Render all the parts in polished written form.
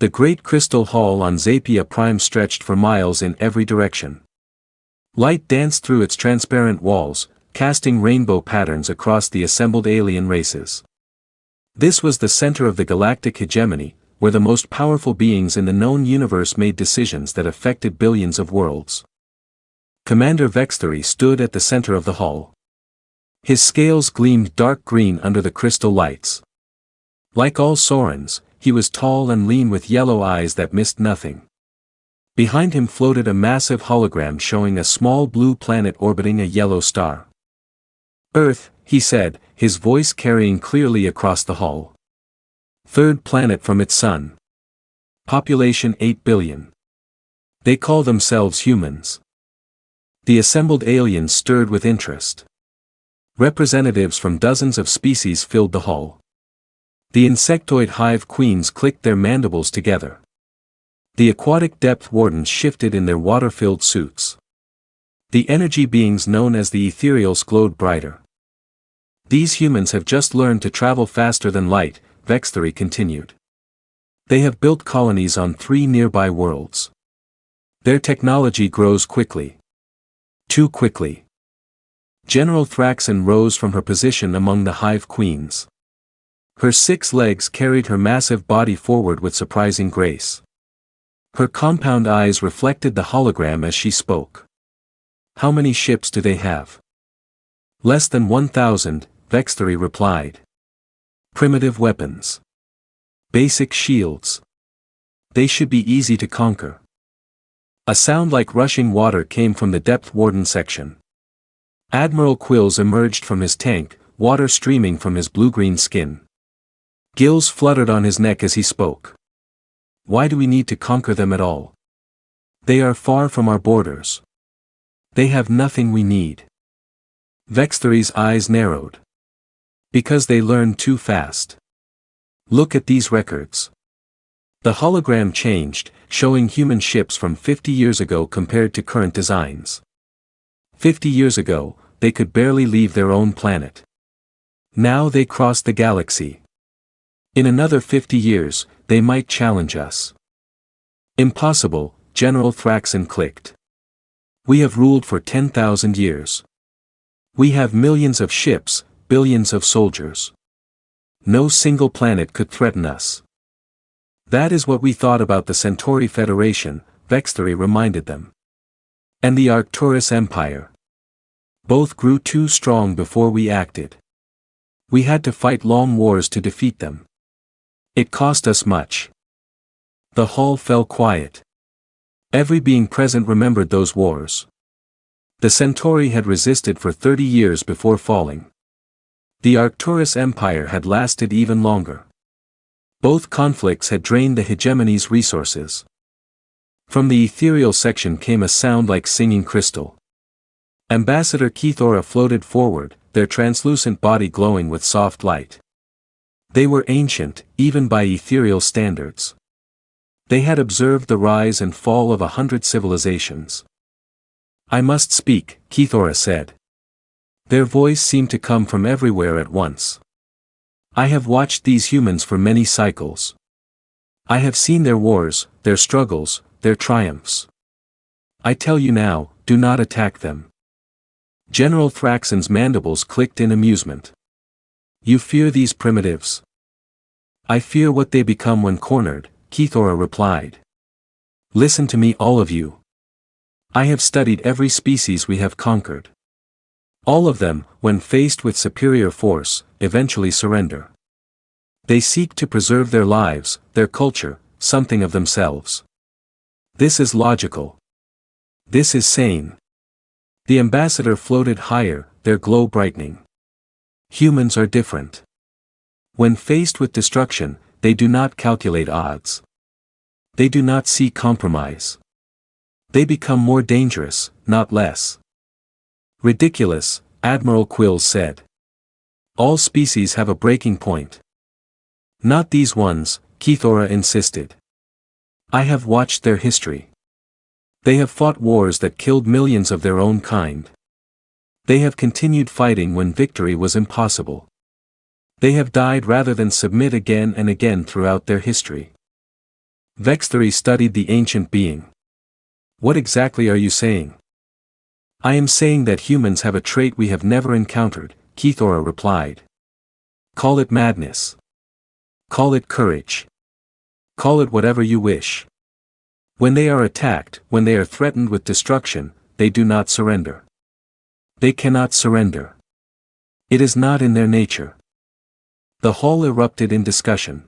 The great crystal hall on Zapia Prime stretched for miles in every direction. Light danced through its transparent walls, casting rainbow patterns across the assembled alien races. This was the center of the Galactic Hegemony, where the most powerful beings in the known universe made decisions that affected billions of worlds. Commander Vexthery stood at the center of the hall. His scales gleamed dark green under the crystal lights. Like all Sorens, he was tall and lean with yellow eyes that missed nothing. Behind him floated a massive hologram showing a small blue planet orbiting a yellow star. Earth, he said, his voice carrying clearly across the hall. Third planet from its sun. Population 8 billion. They call themselves humans. The assembled aliens stirred with interest. Representatives from dozens of species filled the hall. The insectoid hive queens clicked their mandibles together. The aquatic depth wardens shifted in their water-filled suits. The energy beings known as the ethereals glowed brighter. These humans have just learned to travel faster than light, Vexthery continued. They have built colonies on 3 nearby worlds. Their technology grows quickly. Too quickly. General Thraxon rose from her position among the hive queens. Her 6 legs carried her massive body forward with surprising grace. Her compound eyes reflected the hologram as she spoke. How many ships do they have? Less than 1,000, Vexthery replied. Primitive weapons. Basic shields. They should be easy to conquer. A sound like rushing water came from the depth warden section. Admiral Quills emerged from his tank, water streaming from his blue-green skin. Gills fluttered on his neck as he spoke. Why do we need to conquer them at all? They are far from our borders. They have nothing we need. Vexthery's eyes narrowed. Because they learn too fast. Look at these records. The hologram changed, showing human ships from 50 years ago compared to current designs. 50 years ago, they could barely leave their own planet. Now they cross the galaxy. In another 50 years, they might challenge us. Impossible, General Thraxon clicked. We have ruled for 10,000 years. We have millions of ships, billions of soldiers. No single planet could threaten us. That is what we thought about the Centauri Federation, Vexthery reminded them. And the Arcturus Empire. Both grew too strong before we acted. We had to fight long wars to defeat them. It cost us much. The hall fell quiet. Every being present remembered those wars. The Centauri had resisted for 30 years before falling. The Arcturus Empire had lasted even longer. Both conflicts had drained the hegemony's resources. From the ethereal section came a sound like singing crystal. Ambassador Kethora floated forward, their translucent body glowing with soft light. They were ancient, even by ethereal standards. They had observed the rise and fall of 100 civilizations. I must speak, Kethora said. Their voice seemed to come from everywhere at once. I have watched these humans for many cycles. I have seen their wars, their struggles, their triumphs. I tell you now, do not attack them. General Thraxon's mandibles clicked in amusement. You fear these primitives? I fear what they become when cornered, Kethora replied. Listen to me, all of you. I have studied every species we have conquered. All of them, when faced with superior force, eventually surrender. They seek to preserve their lives, their culture, something of themselves. This is logical. This is sane. The ambassador floated higher, their glow brightening. Humans are different. When faced with destruction, they do not calculate odds. They do not seek compromise. They become more dangerous, not less. Ridiculous, Admiral Quills said. All species have a breaking point. Not these ones, Kethora insisted. I have watched their history. They have fought wars that killed millions of their own kind. They have continued fighting when victory was impossible. They have died rather than submit again and again throughout their history. Vexthery studied the ancient being. What exactly are you saying? I am saying that humans have a trait we have never encountered, Keithora replied. Call it madness. Call it courage. Call it whatever you wish. When they are attacked, when they are threatened with destruction, they do not surrender. They cannot surrender. It is not in their nature. The hall erupted in discussion.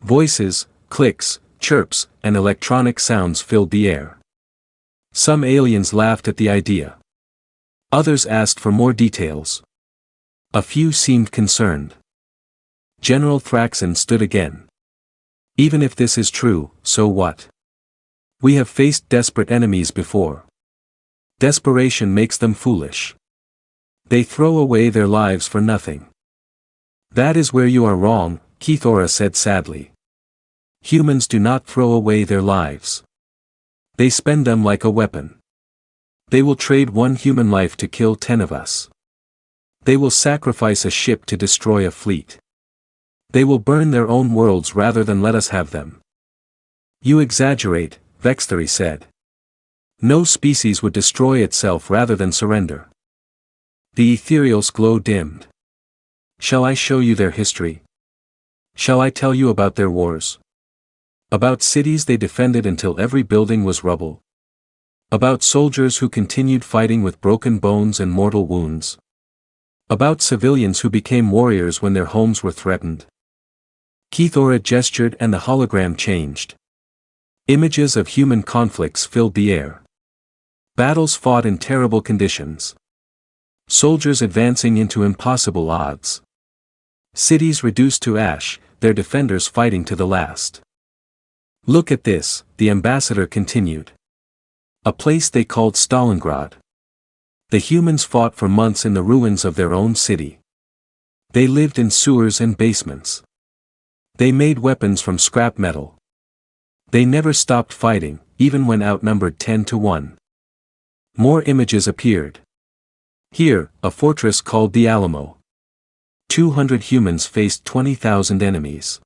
Voices, clicks, chirps, and electronic sounds filled the air. Some aliens laughed at the idea. Others asked for more details. A few seemed concerned. General Thraxon stood again. Even if this is true, so what? We have faced desperate enemies before. Desperation makes them foolish. They throw away their lives for nothing. That is where you are wrong, Keithora said sadly. Humans do not throw away their lives. They spend them like a weapon. They will trade one human life to kill 10 of us. They will sacrifice a ship to destroy a fleet. They will burn their own worlds rather than let us have them. You exaggerate, Vexthery said. No species would destroy itself rather than surrender. The ethereal's glow dimmed. Shall I show you their history? Shall I tell you about their wars? About cities they defended until every building was rubble? About soldiers who continued fighting with broken bones and mortal wounds? About civilians who became warriors when their homes were threatened? Keithora gestured and the hologram changed. Images of human conflicts filled the air. Battles fought in terrible conditions. Soldiers advancing into impossible odds. Cities reduced to ash, their defenders fighting to the last. Look at this, the ambassador continued. A place they called Stalingrad. The humans fought for months in the ruins of their own city. They lived in sewers and basements. They made weapons from scrap metal. They never stopped fighting, even when outnumbered 10-1. More images appeared. Here, a fortress called the Alamo. 200 humans faced 20,000 enemies.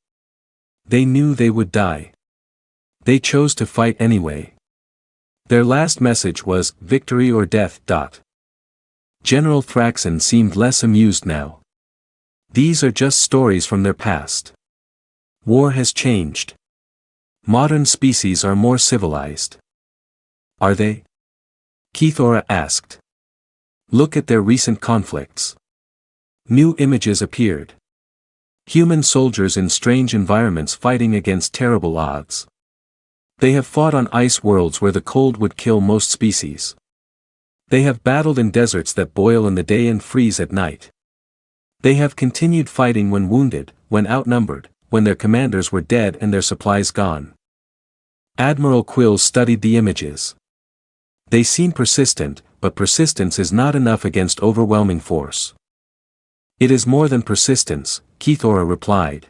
They knew they would die. They chose to fight anyway. Their last message was, victory or death. General Thraxon seemed less amused now. These are just stories from their past. War has changed. Modern species are more civilized. Are they? Keithora asked. Look at their recent conflicts. New images appeared. Human soldiers in strange environments fighting against terrible odds. They have fought on ice worlds where the cold would kill most species. They have battled in deserts that boil in the day and freeze at night. They have continued fighting when wounded, when outnumbered, when their commanders were dead and their supplies gone. Admiral Quills studied the images. They seem persistent, but persistence is not enough against overwhelming force. It is more than persistence, Keithora replied.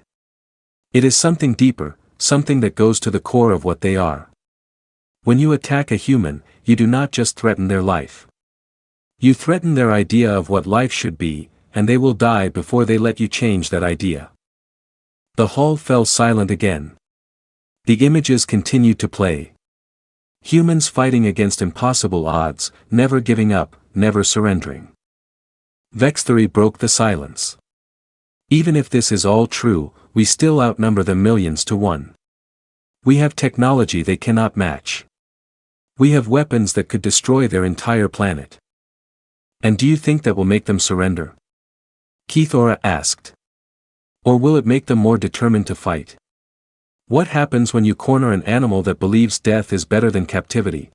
It is something deeper, something that goes to the core of what they are. When you attack a human, you do not just threaten their life. You threaten their idea of what life should be, and they will die before they let you change that idea. The hall fell silent again. The images continued to play. Humans fighting against impossible odds, never giving up, never surrendering. Vexthery broke the silence. Even if this is all true, we still outnumber them millions to one. We have technology they cannot match. We have weapons that could destroy their entire planet. And do you think that will make them surrender? Keithora asked. Or will it make them more determined to fight? What happens when you corner an animal that believes death is better than captivity?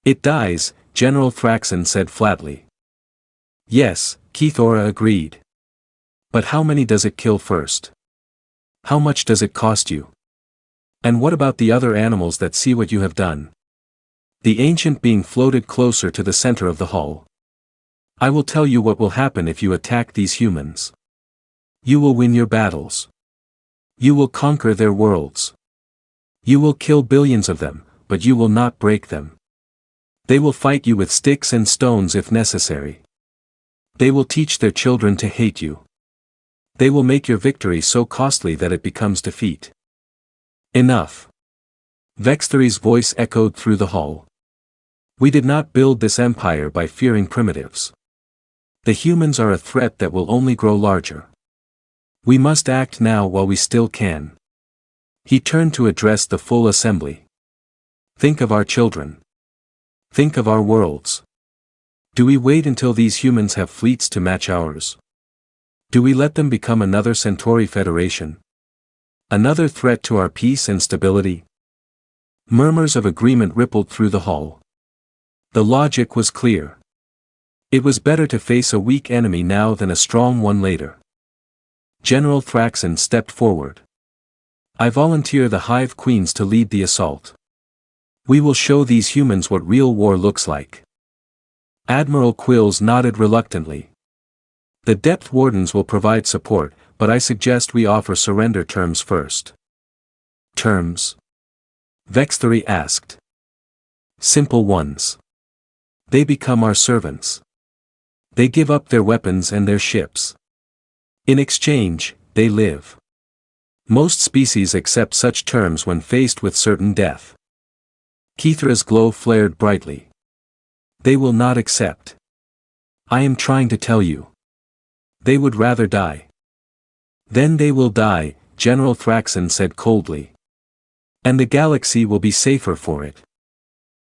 It dies, General Thraxon said flatly. Yes, Keithora agreed. But how many does it kill first? How much does it cost you? And what about the other animals that see what you have done? The ancient being floated closer to the center of the hull. I will tell you what will happen if you attack these humans. You will win your battles. You will conquer their worlds. You will kill billions of them, but you will not break them. They will fight you with sticks and stones if necessary. They will teach their children to hate you. They will make your victory so costly that it becomes defeat. Enough. Vexthery's voice echoed through the hall. We did not build this empire by fearing primitives. The humans are a threat that will only grow larger. We must act now while we still can. He turned to address the full assembly. Think of our children. Think of our worlds. Do we wait until these humans have fleets to match ours? Do we let them become another Centauri Federation? Another threat to our peace and stability? Murmurs of agreement rippled through the hall. The logic was clear. It was better to face a weak enemy now than a strong one later. General Thraxon stepped forward. I volunteer the Hive Queens to lead the assault. We will show these humans what real war looks like. Admiral Quills nodded reluctantly. The Depth Wardens will provide support, but I suggest we offer surrender terms first. Terms? Vexthery asked. Simple ones. They become our servants. They give up their weapons and their ships. In exchange, they live. Most species accept such terms when faced with certain death. Kithra's glow flared brightly. They will not accept. I am trying to tell you. They would rather die. Then they will die, General Thraxon said coldly. And the galaxy will be safer for it.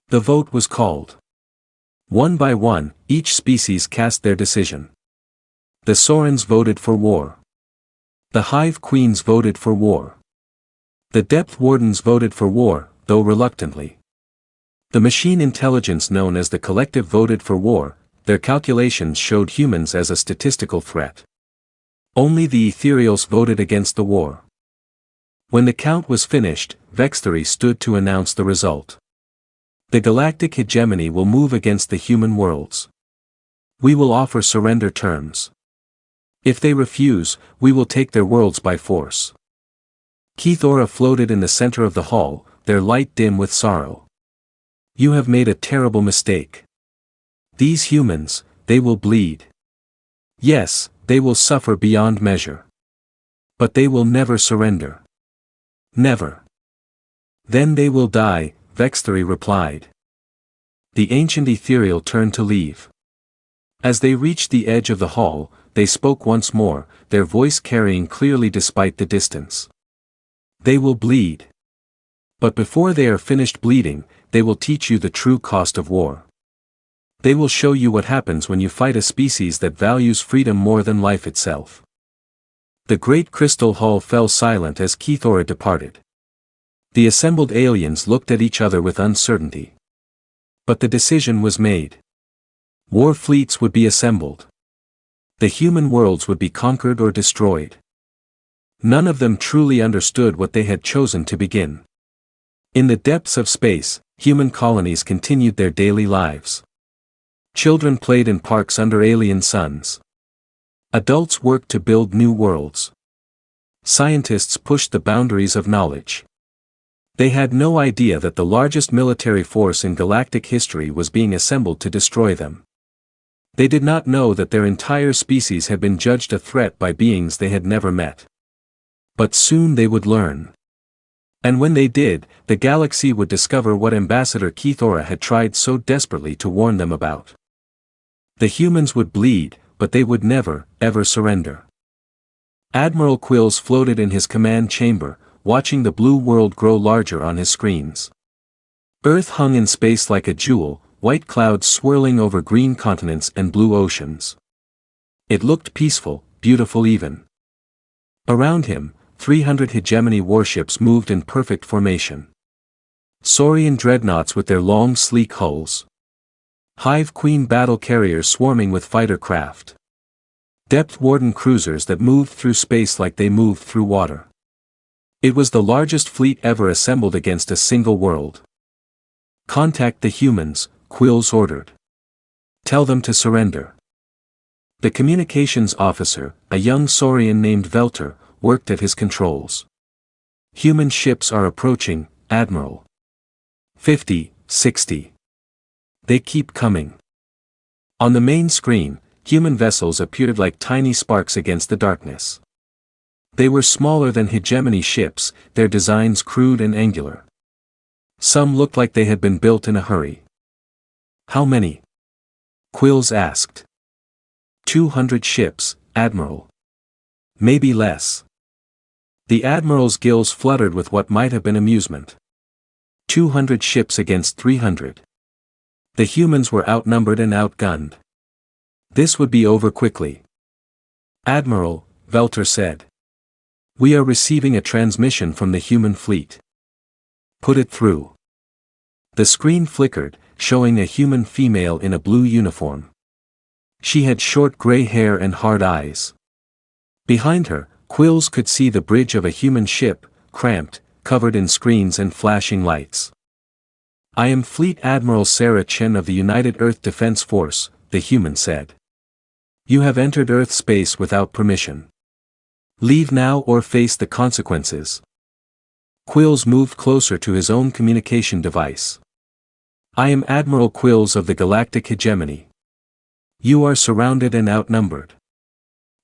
The vote was called. One by one, each species cast their decision. The Sorens voted for war. The Hive Queens voted for war. The Depth Wardens voted for war, though reluctantly. The machine intelligence known as the Collective voted for war. Their calculations showed humans as a statistical threat. Only the Ethereals voted against the war. When the count was finished, Vexthery stood to announce the result. The Galactic Hegemony will move against the human worlds. We will offer surrender terms. If they refuse, we will take their worlds by force. Kithora floated in the center of the hall, their light dim with sorrow. You have made a terrible mistake. These humans, they will bleed. Yes, they will suffer beyond measure. But they will never surrender. Never. Then they will die, Vexthery replied. The ancient ethereal turned to leave. As they reached the edge of the hall, they spoke once more, their voice carrying clearly despite the distance. They will bleed. But before they are finished bleeding, they will teach you the true cost of war. They will show you what happens when you fight a species that values freedom more than life itself. The great crystal hall fell silent as Kithora departed. The assembled aliens looked at each other with uncertainty. But the decision was made. War fleets would be assembled. The human worlds would be conquered or destroyed. None of them truly understood what they had chosen to begin. In the depths of space, human colonies continued their daily lives. Children played in parks under alien suns. Adults worked to build new worlds. Scientists pushed the boundaries of knowledge. They had no idea that the largest military force in galactic history was being assembled to destroy them. They did not know that their entire species had been judged a threat by beings they had never met. But soon they would learn. And when they did, the galaxy would discover what Ambassador Kithora had tried so desperately to warn them about. The humans would bleed, but they would never, ever surrender. Admiral Quills floated in his command chamber, watching the blue world grow larger on his screens. Earth hung in space like a jewel, white clouds swirling over green continents and blue oceans. It looked peaceful, beautiful even. Around him, 300 hegemony warships moved in perfect formation. Saurian dreadnoughts with their long sleek hulls. Hive Queen battle carriers swarming with fighter craft. Depth Warden cruisers that moved through space like they moved through water. It was the largest fleet ever assembled against a single world. Contact the humans, Quills ordered. Tell them to surrender. The communications officer, a young Saurian named Velter, worked at his controls. Human ships are approaching, Admiral. 50, 60. They keep coming. On the main screen, human vessels appeared like tiny sparks against the darkness. They were smaller than hegemony ships, their designs crude and angular. Some looked like they had been built in a hurry. How many? Quills asked. 200 ships, Admiral. Maybe less. The Admiral's gills fluttered with what might have been amusement. 200 ships against 300. The humans were outnumbered and outgunned. This would be over quickly. Admiral, Velter said. We are receiving a transmission from the human fleet. Put it through. The screen flickered, showing a human female in a blue uniform. She had short gray hair and hard eyes. Behind her, Quills could see the bridge of a human ship, cramped, covered in screens and flashing lights. I am Fleet Admiral Sarah Chen of the United Earth Defense Force, the human said. You have entered Earth space without permission. Leave now or face the consequences. Quills moved closer to his own communication device. I am Admiral Quills of the Galactic Hegemony. You are surrounded and outnumbered.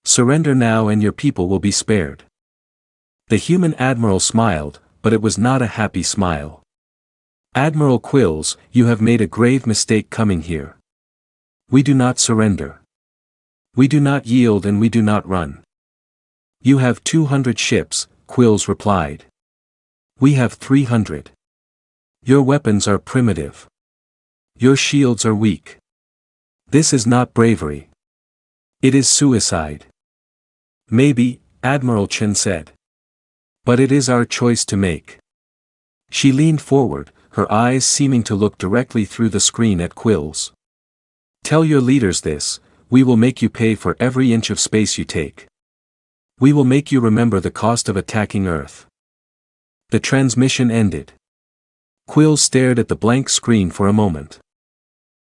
Surrender now and your people will be spared. The human admiral smiled, but it was not a happy smile. Admiral Quills, you have made a grave mistake coming here. We do not surrender. We do not yield and we do not run. You have 200 ships, Quills replied. We have 300. Your weapons are primitive. Your shields are weak. This is not bravery. It is suicide. Maybe, Admiral Chen said. But it is our choice to make. She leaned forward, her eyes seeming to look directly through the screen at Quills. Tell your leaders this, we will make you pay for every inch of space you take. We will make you remember the cost of attacking Earth. The transmission ended. Quills stared at the blank screen for a moment.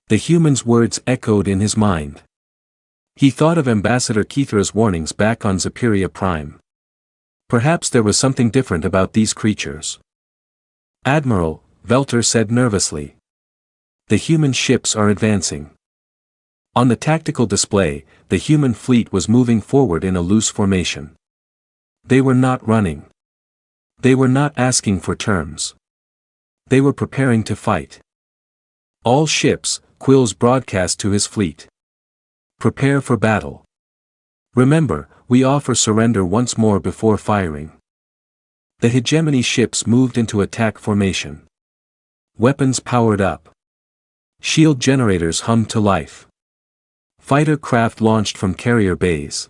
The human's words echoed in his mind. He thought of Ambassador Kithra's warnings back on Zapiria Prime. Perhaps there was something different about these creatures. Admiral, Velter said nervously. The human ships are advancing. On the tactical display, the human fleet was moving forward in a loose formation. They were not running. They were not asking for terms. They were preparing to fight. All ships, Quills broadcast to his fleet. Prepare for battle. Remember, we offer surrender once more before firing. The hegemony ships moved into attack formation. Weapons powered up. Shield generators hummed to life. Fighter craft launched from carrier bays.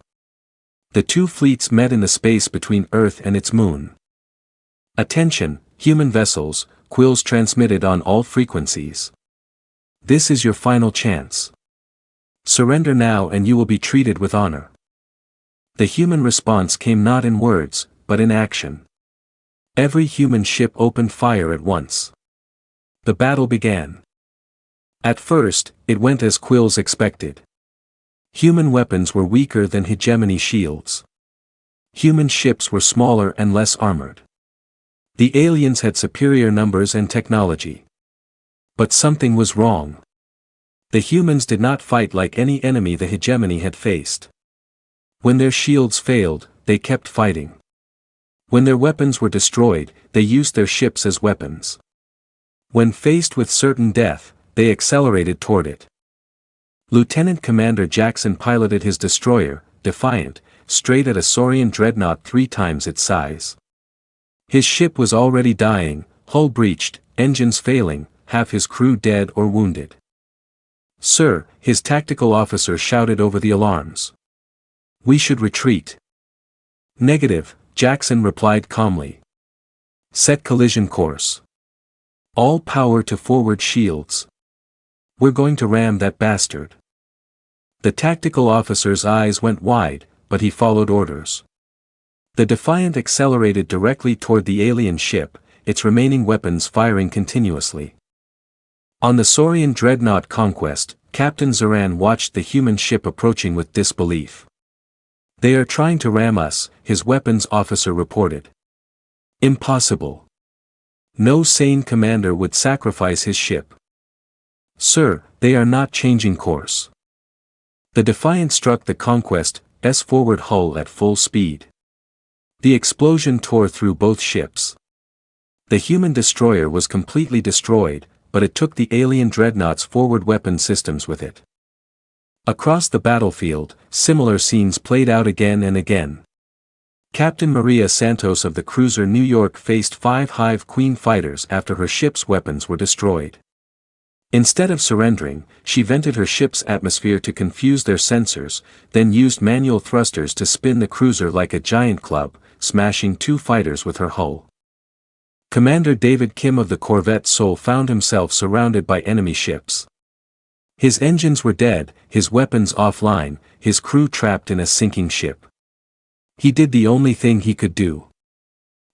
The two fleets met in the space between Earth and its moon. Attention, human vessels, Quills transmitted on all frequencies. This is your final chance. Surrender now and you will be treated with honor. The human response came not in words, but in action. Every human ship opened fire at once. The battle began. At first, it went as Quills expected. Human weapons were weaker than hegemony shields. Human ships were smaller and less armored. The aliens had superior numbers and technology. But something was wrong. The humans did not fight like any enemy the hegemony had faced. When their shields failed, they kept fighting. When their weapons were destroyed, they used their ships as weapons. When faced with certain death, they accelerated toward it. Lieutenant Commander Jackson piloted his destroyer, Defiant, straight at a Saurian dreadnought 3 times its size. His ship was already dying, hull breached, engines failing, half his crew dead or wounded. Sir, his tactical officer shouted over the alarms. We should retreat. Negative, Jackson replied calmly. Set collision course. All power to forward shields. We're going to ram that bastard. The tactical officer's eyes went wide, but he followed orders. The Defiant accelerated directly toward the alien ship, its remaining weapons firing continuously. On the Saurian dreadnought Conquest, Captain Zoran watched the human ship approaching with disbelief. They are trying to ram us, his weapons officer reported. Impossible. No sane commander would sacrifice his ship. Sir, they are not changing course. The Defiant struck the Conquest's forward hull at full speed. The explosion tore through both ships. The human destroyer was completely destroyed, but it took the alien dreadnought's forward weapon systems with it. Across the battlefield, similar scenes played out again and again. Captain Maria Santos of the cruiser New York faced 5 Hive Queen fighters after her ship's weapons were destroyed. Instead of surrendering, she vented her ship's atmosphere to confuse their sensors, then used manual thrusters to spin the cruiser like a giant club, smashing 2 fighters with her hull. Commander David Kim of the corvette Seoul found himself surrounded by enemy ships. His engines were dead, his weapons offline, his crew trapped in a sinking ship. He did the only thing he could do.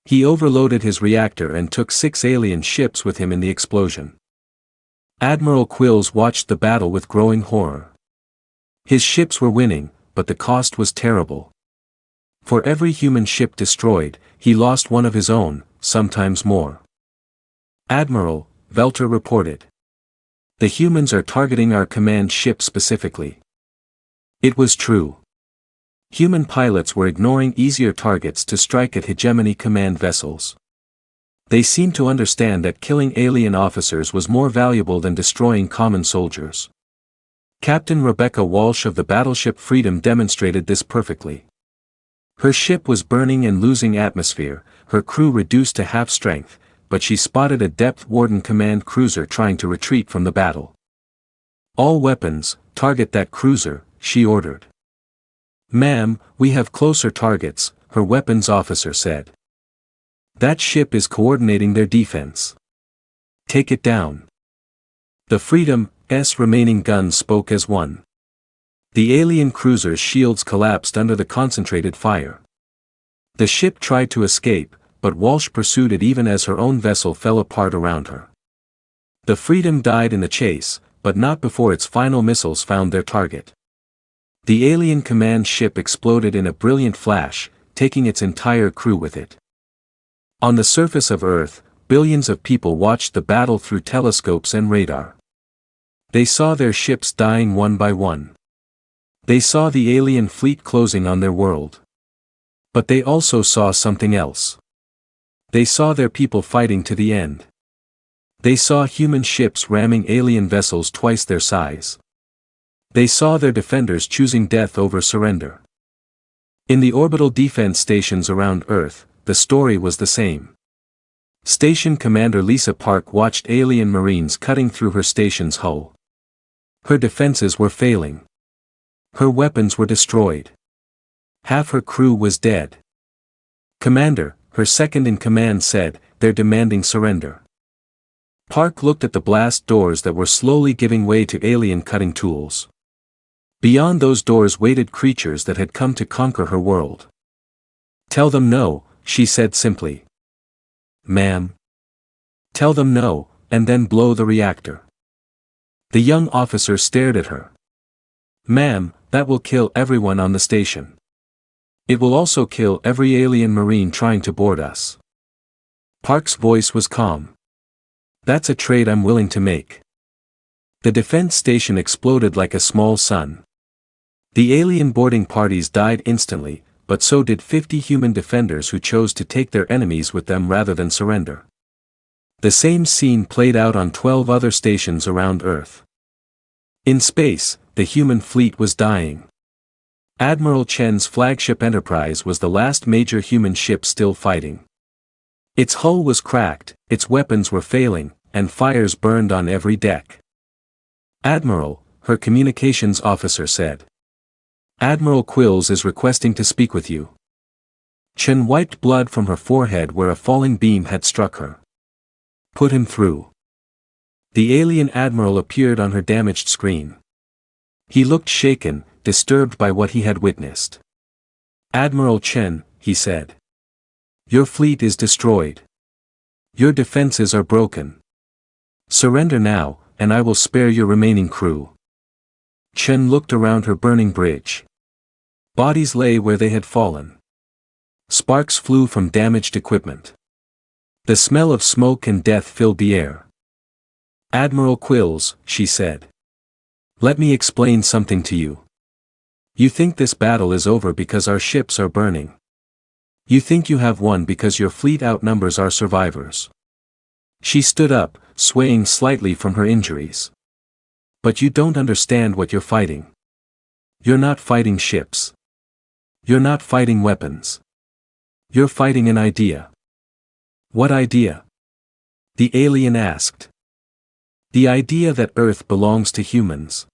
He overloaded his reactor and took 6 alien ships with him in the explosion. Admiral Quills watched the battle with growing horror. His ships were winning, but the cost was terrible. For every human ship destroyed, he lost one of his own, sometimes more. Admiral, Velter reported. The humans are targeting our command ship specifically. It was true. Human pilots were ignoring easier targets to strike at hegemony command vessels. They seemed to understand that killing alien officers was more valuable than destroying common soldiers. Captain Rebecca Walsh of the battleship Freedom demonstrated this perfectly. Her ship was burning and losing atmosphere, her crew reduced to half strength, but she spotted a Depth Warden command cruiser trying to retreat from the battle. "All weapons, target that cruiser," she ordered. "Ma'am, we have closer targets," her weapons officer said. "That ship is coordinating their defense. Take it down." The Freedom's remaining guns spoke as one. The alien cruiser's shields collapsed under the concentrated fire. The ship tried to escape, but Walsh pursued it even as her own vessel fell apart around her. The Freedom died in the chase, but not before its final missiles found their target. The alien command ship exploded in a brilliant flash, taking its entire crew with it. On the surface of Earth, billions of people watched the battle through telescopes and radar. They saw their ships dying one by one. They saw the alien fleet closing on their world. But they also saw something else. They saw their people fighting to the end. They saw human ships ramming alien vessels twice their size. They saw their defenders choosing death over surrender. In the orbital defense stations around Earth, the story was the same. Station Commander Lisa Park watched alien Marines cutting through her station's hull. Her defenses were failing. Her weapons were destroyed. Half her crew was dead. "Commander," her second-in-command said, "they're demanding surrender." Park looked at the blast doors that were slowly giving way to alien cutting tools. Beyond those doors waited creatures that had come to conquer her world. "Tell them no," she said simply. "Ma'am." "Tell them no, and then blow the reactor." The young officer stared at her. "Ma'am, that will kill everyone on the station. It will also kill every alien marine trying to board us." Park's voice was calm. "That's a trade I'm willing to make." The defense station exploded like a small sun. The alien boarding parties died instantly, but so did 50 human defenders who chose to take their enemies with them rather than surrender. The same scene played out on 12 other stations around Earth. In space, the human fleet was dying. Admiral Chen's flagship Enterprise was the last major human ship still fighting. Its hull was cracked, its weapons were failing, and fires burned on every deck. "Admiral," her communications officer said. "Admiral Quills is requesting to speak with you." Chen wiped blood from her forehead where a falling beam had struck her. "Put him through." The alien admiral appeared on her damaged screen. He looked shaken, disturbed by what he had witnessed. "Admiral Chen," he said. "Your fleet is destroyed. Your defenses are broken. Surrender now, and I will spare your remaining crew." Chen looked around her burning bridge. Bodies lay where they had fallen. Sparks flew from damaged equipment. The smell of smoke and death filled the air. "Admiral Quills," she said. "Let me explain something to you. You think this battle is over because our ships are burning. You think you have won because your fleet outnumbers our survivors. She stood up, swaying slightly from her injuries. But you don't understand what you're fighting. You're not fighting ships. You're not fighting weapons. You're fighting an idea. What idea? The alien asked. The idea that Earth belongs to humans.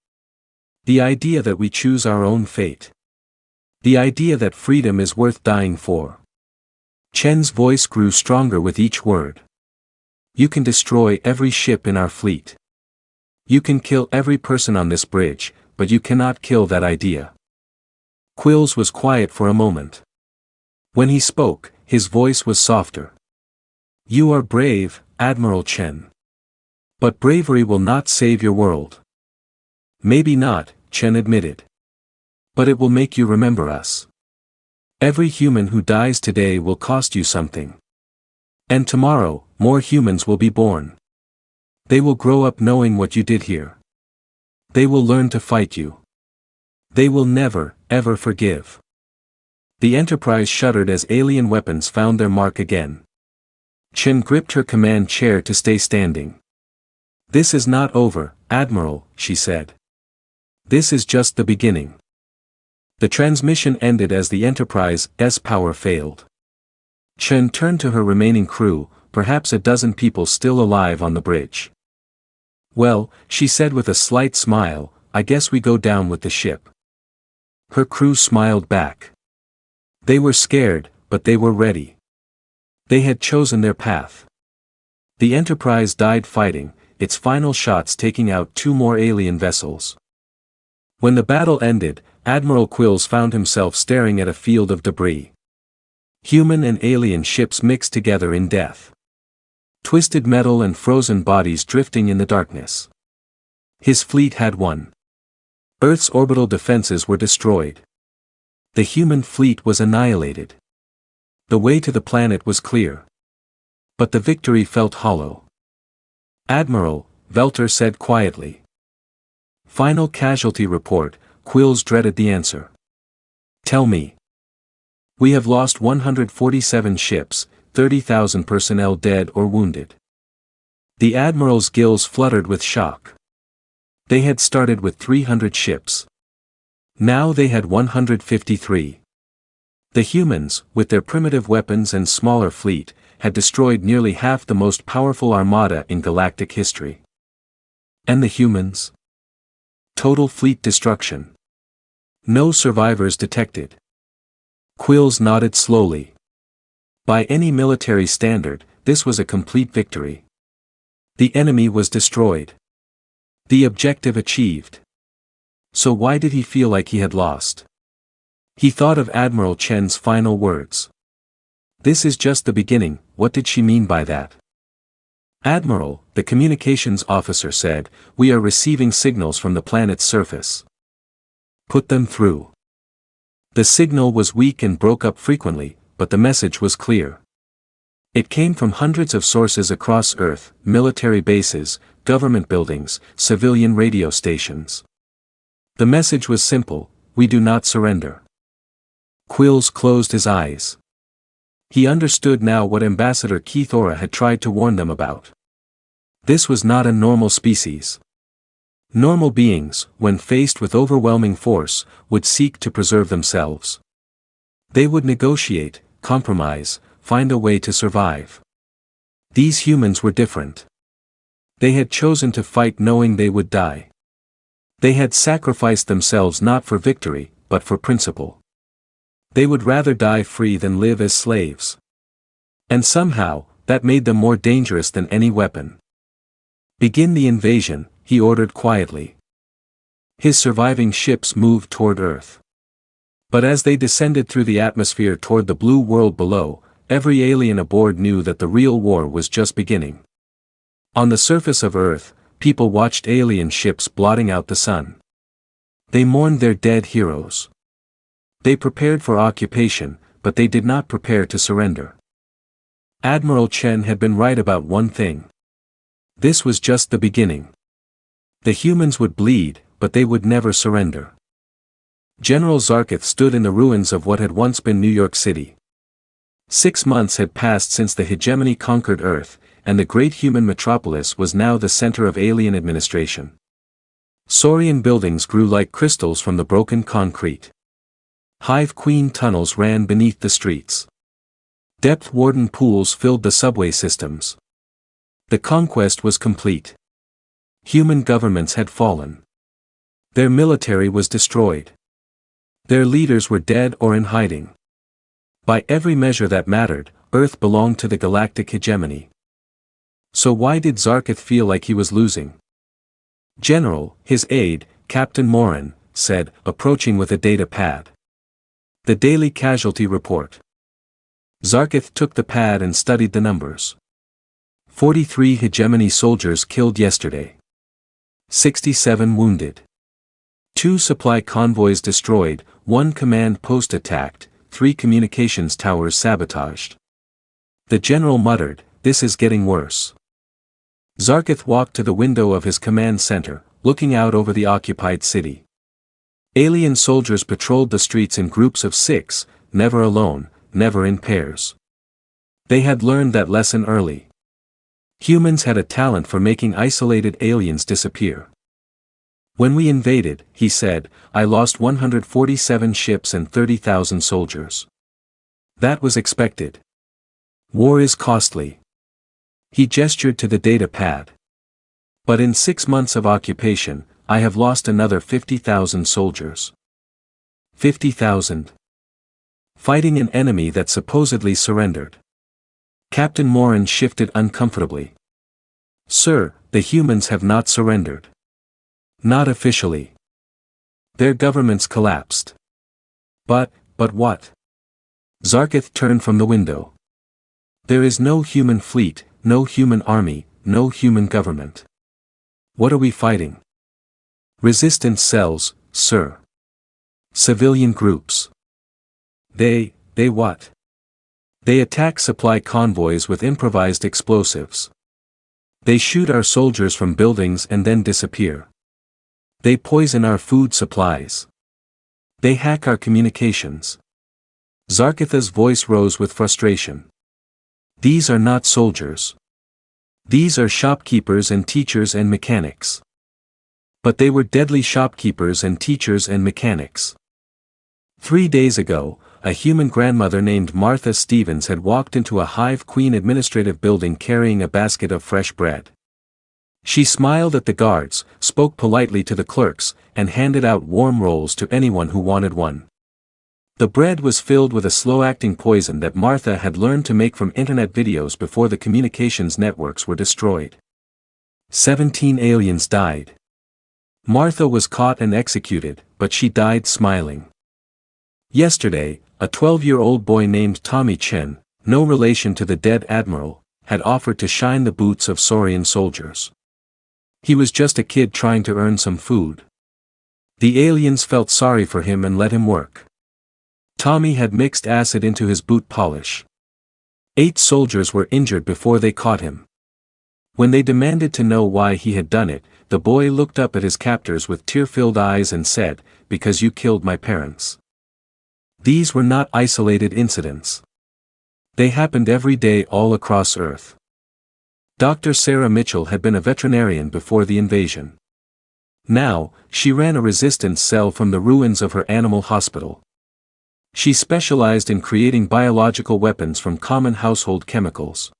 The idea that we choose our own fate. The idea that freedom is worth dying for. Chen's voice grew stronger with each word. You can destroy every ship in our fleet. You can kill every person on this bridge, but you cannot kill that idea. Quills was quiet for a moment. When he spoke, his voice was softer. You are brave, Admiral Chen. But bravery will not save your world. Maybe not, Chen admitted. But it will make you remember us. Every human who dies today will cost you something. And tomorrow, more humans will be born. They will grow up knowing what you did here. They will learn to fight you. They will never, ever forgive. The Enterprise shuddered as alien weapons found their mark again. Chen gripped her command chair to stay standing. This is not over, Admiral, she said. This is just the beginning. The transmission ended as the Enterprise's power failed. Chen turned to her remaining crew, perhaps a dozen people still alive on the bridge. Well, she said with a slight smile, I guess we go down with the ship. Her crew smiled back. They were scared, but they were ready. They had chosen their path. The Enterprise died fighting, its final shots taking out 2 more alien vessels. When the battle ended, Admiral Quills found himself staring at a field of debris. Human and alien ships mixed together in death. Twisted metal and frozen bodies drifting in the darkness. His fleet had won. Earth's orbital defenses were destroyed. The human fleet was annihilated. The way to the planet was clear. But the victory felt hollow. Admiral, Velter said quietly. Final casualty report, Quills dreaded the answer. Tell me. We have lost 147 ships, 30,000 personnel dead or wounded. The Admiral's gills fluttered with shock. They had started with 300 ships. Now they had 153. The humans, with their primitive weapons and smaller fleet, had destroyed nearly half the most powerful armada in galactic history. And the humans? Total fleet destruction. No survivors detected. Quills nodded slowly. By any military standard, this was a complete victory. The enemy was destroyed. The objective achieved. So why did he feel like he had lost? He thought of Admiral Chen's final words. This is just the beginning, what did she mean by that? Admiral, the communications officer said, we are receiving signals from the planet's surface. Put them through. The signal was weak and broke up frequently, but the message was clear. It came from hundreds of sources across Earth, military bases, government buildings, civilian radio stations. The message was simple, we do not surrender. Quills closed his eyes. He understood now what Ambassador Keithora had tried to warn them about. This was not a normal species. Normal beings, when faced with overwhelming force, would seek to preserve themselves. They would negotiate, compromise, find a way to survive. These humans were different. They had chosen to fight knowing they would die. They had sacrificed themselves not for victory, but for principle. They would rather die free than live as slaves. And somehow, that made them more dangerous than any weapon. Begin the invasion, he ordered quietly. His surviving ships moved toward Earth. But as they descended through the atmosphere toward the blue world below, every alien aboard knew that the real war was just beginning. On the surface of Earth, people watched alien ships blotting out the sun. They mourned their dead heroes. They prepared for occupation, but they did not prepare to surrender. Admiral Chen had been right about one thing. This was just the beginning. The humans would bleed, but they would never surrender. General Zarkith stood in the ruins of what had once been New York City. 6 months had passed since the hegemony conquered Earth, and the great human metropolis was now the center of alien administration. Saurian buildings grew like crystals from the broken concrete. Hive Queen tunnels ran beneath the streets. Depth Warden pools filled the subway systems. The conquest was complete. Human governments had fallen. Their military was destroyed. Their leaders were dead or in hiding. By every measure that mattered, Earth belonged to the Galactic Hegemony. So why did Zarkith feel like he was losing? General, his aide, Captain Morin, said, approaching with a data pad. The daily casualty report. Zarkith took the pad and studied the numbers. 43 Hegemony soldiers killed yesterday. 67 wounded. 2 supply convoys destroyed, 1 command post attacked, 3 communications towers sabotaged. The general muttered, "This is getting worse." Zarkith walked to the window of his command center, looking out over the occupied city. Alien soldiers patrolled the streets in groups of 6, never alone, never in pairs. They had learned that lesson early. Humans had a talent for making isolated aliens disappear. When we invaded, he said, I lost 147 ships and 30,000 soldiers. That was expected. War is costly. He gestured to the data pad. But in 6 months of occupation, I have lost another 50,000 soldiers. 50,000. Fighting an enemy that supposedly surrendered. Captain Morin shifted uncomfortably. Sir, the humans have not surrendered. Not officially. Their governments collapsed. But what? Zarkith turned from the window. There is no human fleet, no human army, no human government. What are we fighting? Resistance cells, sir. Civilian groups. They what? They attack supply convoys with improvised explosives. They shoot our soldiers from buildings and then disappear. They poison our food supplies. They hack our communications. Zarkitha's voice rose with frustration. These are not soldiers. These are shopkeepers and teachers and mechanics. But they were deadly shopkeepers and teachers and mechanics. 3 days ago, a human grandmother named Martha Stevens had walked into a Hive Queen administrative building carrying a basket of fresh bread. She smiled at the guards, spoke politely to the clerks, and handed out warm rolls to anyone who wanted one. The bread was filled with a slow-acting poison that Martha had learned to make from internet videos before the communications networks were destroyed. 17 aliens died. Martha was caught and executed, but she died smiling. Yesterday, a 12-year-old boy named Tommy Chen, no relation to the dead admiral, had offered to shine the boots of Saurian soldiers. He was just a kid trying to earn some food. The aliens felt sorry for him and let him work. Tommy had mixed acid into his boot polish. 8 soldiers were injured before they caught him. When they demanded to know why he had done it, the boy looked up at his captors with tear-filled eyes and said, "Because you killed my parents." These were not isolated incidents. They happened every day all across Earth. Dr. Sarah Mitchell had been a veterinarian before the invasion. Now, she ran a resistance cell from the ruins of her animal hospital. She specialized in creating biological weapons from common household chemicals.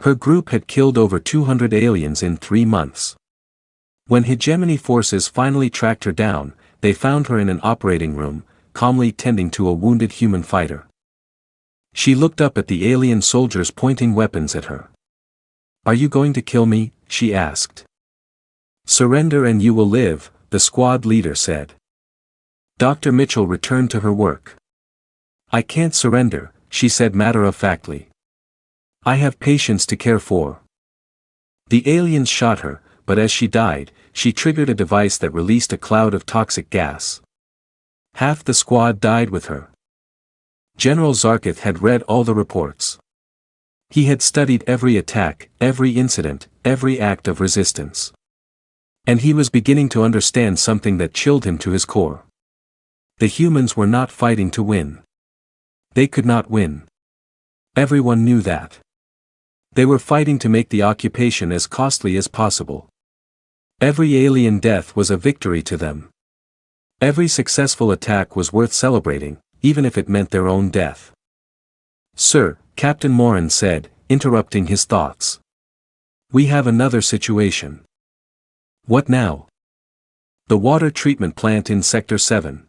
Her group had killed over 200 aliens in 3 months. When hegemony forces finally tracked her down, they found her in an operating room, calmly tending to a wounded human fighter. She looked up at the alien soldiers pointing weapons at her. "Are you going to kill me?" she asked. "Surrender and you will live," the squad leader said. Dr. Mitchell returned to her work. "I can't surrender," she said matter-of-factly. "I have patients to care for." The aliens shot her, but as she died, she triggered a device that released a cloud of toxic gas. Half the squad died with her. General Zarkith had read all the reports. He had studied every attack, every incident, every act of resistance. And he was beginning to understand something that chilled him to his core. The humans were not fighting to win. They could not win. Everyone knew that. They were fighting to make the occupation as costly as possible. Every alien death was a victory to them. Every successful attack was worth celebrating, even if it meant their own death. "Sir," Captain Morin said, interrupting his thoughts. "We have another situation." "What now?" "The water treatment plant in Sector 7.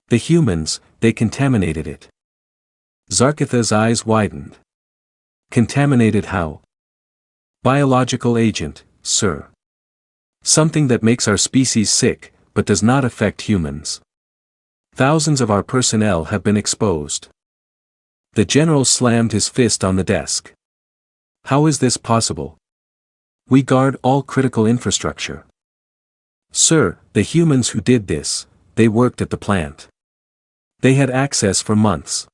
The humans, they contaminated it." Zarkatha's eyes widened. "Contaminated how?" "Biological agent, sir. Something that makes our species sick, but does not affect humans. Thousands of our personnel have been exposed." The general slammed his fist on the desk. "How is this possible? We guard all critical infrastructure." "Sir, the humans who did this, they worked at the plant. They had access for months.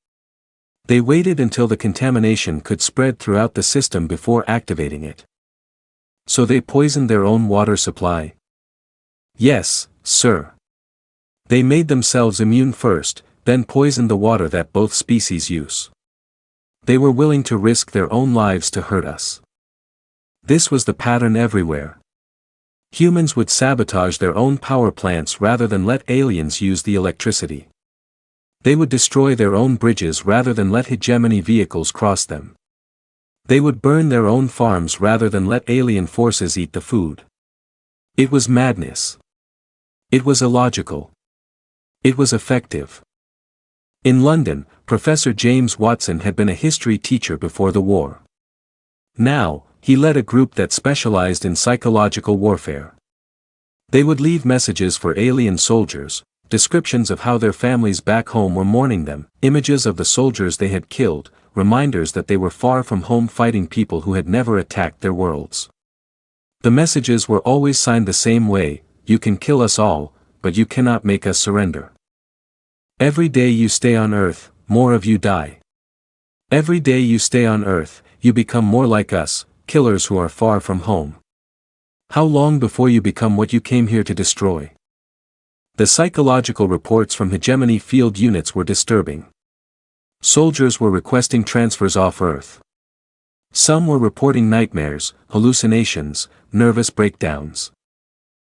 They waited until the contamination could spread throughout the system before activating it. So they poisoned their own water supply?" "Yes, sir. They made themselves immune first, then poisoned the water that both species use. They were willing to risk their own lives to hurt us. This was the pattern everywhere. Humans would sabotage their own power plants rather than let aliens use the electricity. They would destroy their own bridges rather than let hegemony vehicles cross them. They would burn their own farms rather than let alien forces eat the food. It was madness. It was illogical. It was effective." In London, Professor James Watson had been a history teacher before the war. Now, he led a group that specialized in psychological warfare. They would leave messages for alien soldiers, descriptions of how their families back home were mourning them, images of the soldiers they had killed, reminders that they were far from home fighting people who had never attacked their worlds. The messages were always signed the same way: "You can kill us all, but you cannot make us surrender. Every day you stay on Earth, more of you die. Every day you stay on Earth, you become more like us, killers who are far from home. How long before you become what you came here to destroy?" The psychological reports from hegemony field units were disturbing. Soldiers were requesting transfers off Earth. Some were reporting nightmares, hallucinations, nervous breakdowns.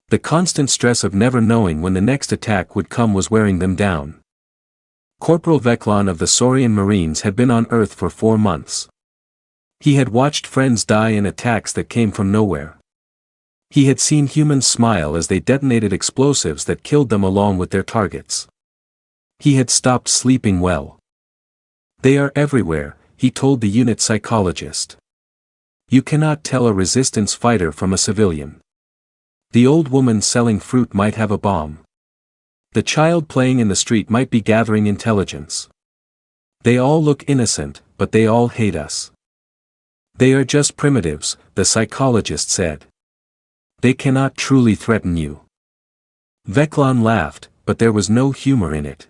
The constant stress of never knowing when the next attack would come was wearing them down. Corporal Veclon of the Saurian Marines had been on Earth for 4 months. He had watched friends die in attacks that came from nowhere. He had seen humans smile as they detonated explosives that killed them along with their targets. He had stopped sleeping well. "They are everywhere," he told the unit psychologist. "You cannot tell a resistance fighter from a civilian. The old woman selling fruit might have a bomb. The child playing in the street might be gathering intelligence. They all look innocent, but they all hate us. They are just primitives," the psychologist said. "They cannot truly threaten you." Veclon laughed, but there was no humor in it.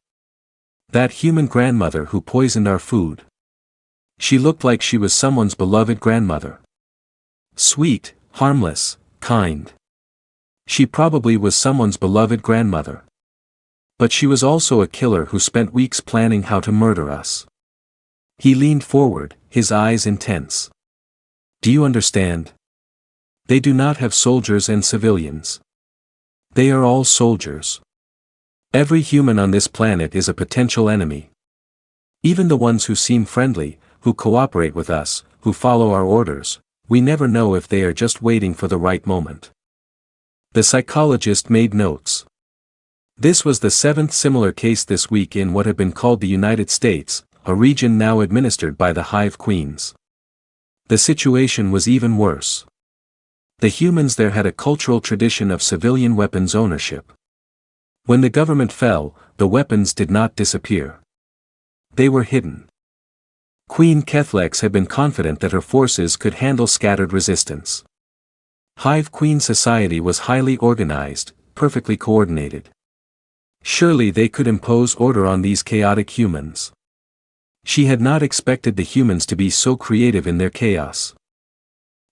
"That human grandmother who poisoned our food. She looked like she was someone's beloved grandmother. Sweet, harmless, kind. She probably was someone's beloved grandmother. But she was also a killer who spent weeks planning how to murder us." He leaned forward, his eyes intense. "Do you understand? They do not have soldiers and civilians. They are all soldiers. Every human on this planet is a potential enemy. Even the ones who seem friendly, who cooperate with us, who follow our orders, we never know if they are just waiting for the right moment." The psychologist made notes. This was the 7th similar case this week in what had been called the United States, a region now administered by the Hive Queens. The situation was even worse. The humans there had a cultural tradition of civilian weapons ownership. When the government fell, the weapons did not disappear. They were hidden. Queen Kethlex had been confident that her forces could handle scattered resistance. Hive Queen society was highly organized, perfectly coordinated. Surely they could impose order on these chaotic humans. She had not expected the humans to be so creative in their chaos.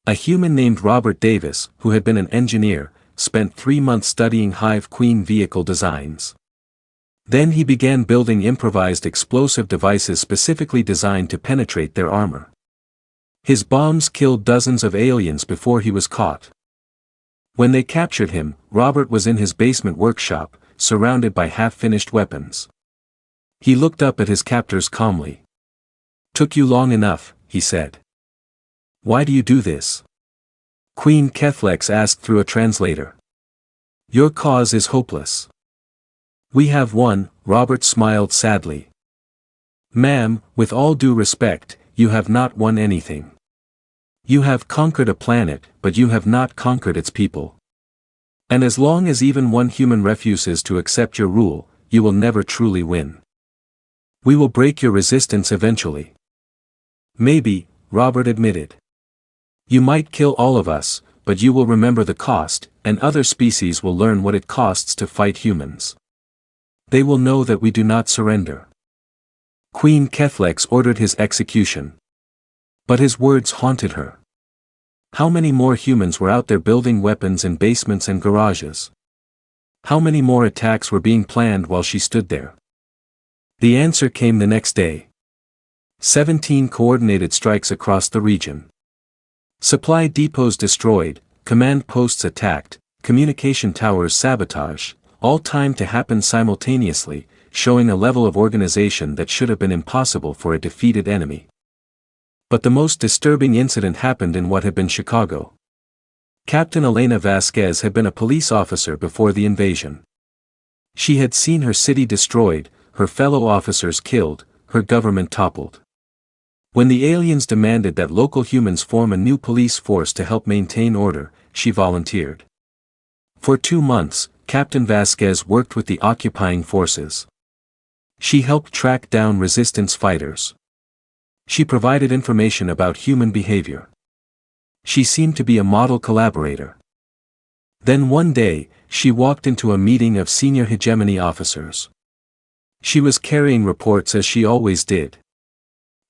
A human named Robert Davis, who had been an engineer, spent 3 months studying Hive Queen vehicle designs. Then he began building improvised explosive devices specifically designed to penetrate their armor. His bombs killed dozens of aliens before he was caught. When they captured him, Robert was in his basement workshop, surrounded by half-finished weapons. He looked up at his captors calmly. "Took you long enough," he said. "Why do you do this?" Queen Kethlex asked through a translator. "Your cause is hopeless." "We have won," Robert smiled sadly. "Ma'am, with all due respect, you have not won anything. You have conquered a planet, but you have not conquered its people. And as long as even one human refuses to accept your rule, you will never truly win. We will break your resistance eventually." "Maybe," Robert admitted. "You might kill all of us, but you will remember the cost, and other species will learn what it costs to fight humans. They will know that we do not surrender." Queen Kethlex ordered his execution. But his words haunted her. How many more humans were out there building weapons in basements and garages? How many more attacks were being planned while she stood there? The answer came the next day. 17 coordinated strikes across the region. Supply depots destroyed, command posts attacked, communication towers sabotaged, all timed to happen simultaneously, showing a level of organization that should have been impossible for a defeated enemy. But the most disturbing incident happened in what had been Chicago. Captain Elena Vasquez had been a police officer before the invasion. She had seen her city destroyed, her fellow officers killed, her government toppled. When the aliens demanded that local humans form a new police force to help maintain order, she volunteered. For 2 months, Captain Vasquez worked with the occupying forces. She helped track down resistance fighters. She provided information about human behavior. She seemed to be a model collaborator. Then one day, she walked into a meeting of senior hegemony officers. She was carrying reports as she always did.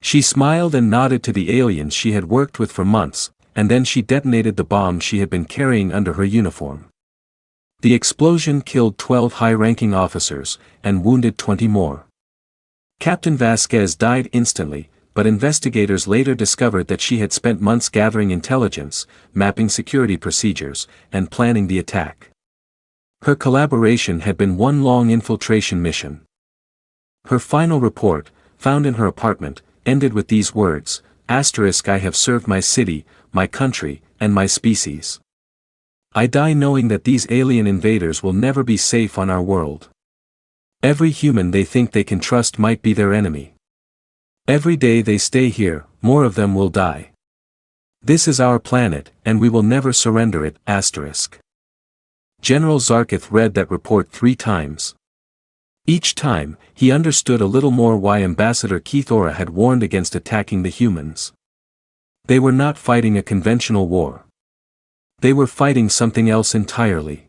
She smiled and nodded to the aliens she had worked with for months, and then she detonated the bomb she had been carrying under her uniform. The explosion killed 12 high-ranking officers, and wounded 20 more. Captain Vasquez died instantly, but investigators later discovered that she had spent months gathering intelligence, mapping security procedures, and planning the attack. Her collaboration had been one long infiltration mission. Her final report, found in her apartment, ended with these words, "I have served my city, my country, and my species. I die knowing that these alien invaders will never be safe on our world. Every human they think they can trust might be their enemy. Every day they stay here, more of them will die. This is our planet, and we will never surrender it." General Zarkith read that report 3 times. Each time, he understood a little more why Ambassador Keithora had warned against attacking the humans. They were not fighting a conventional war. They were fighting something else entirely.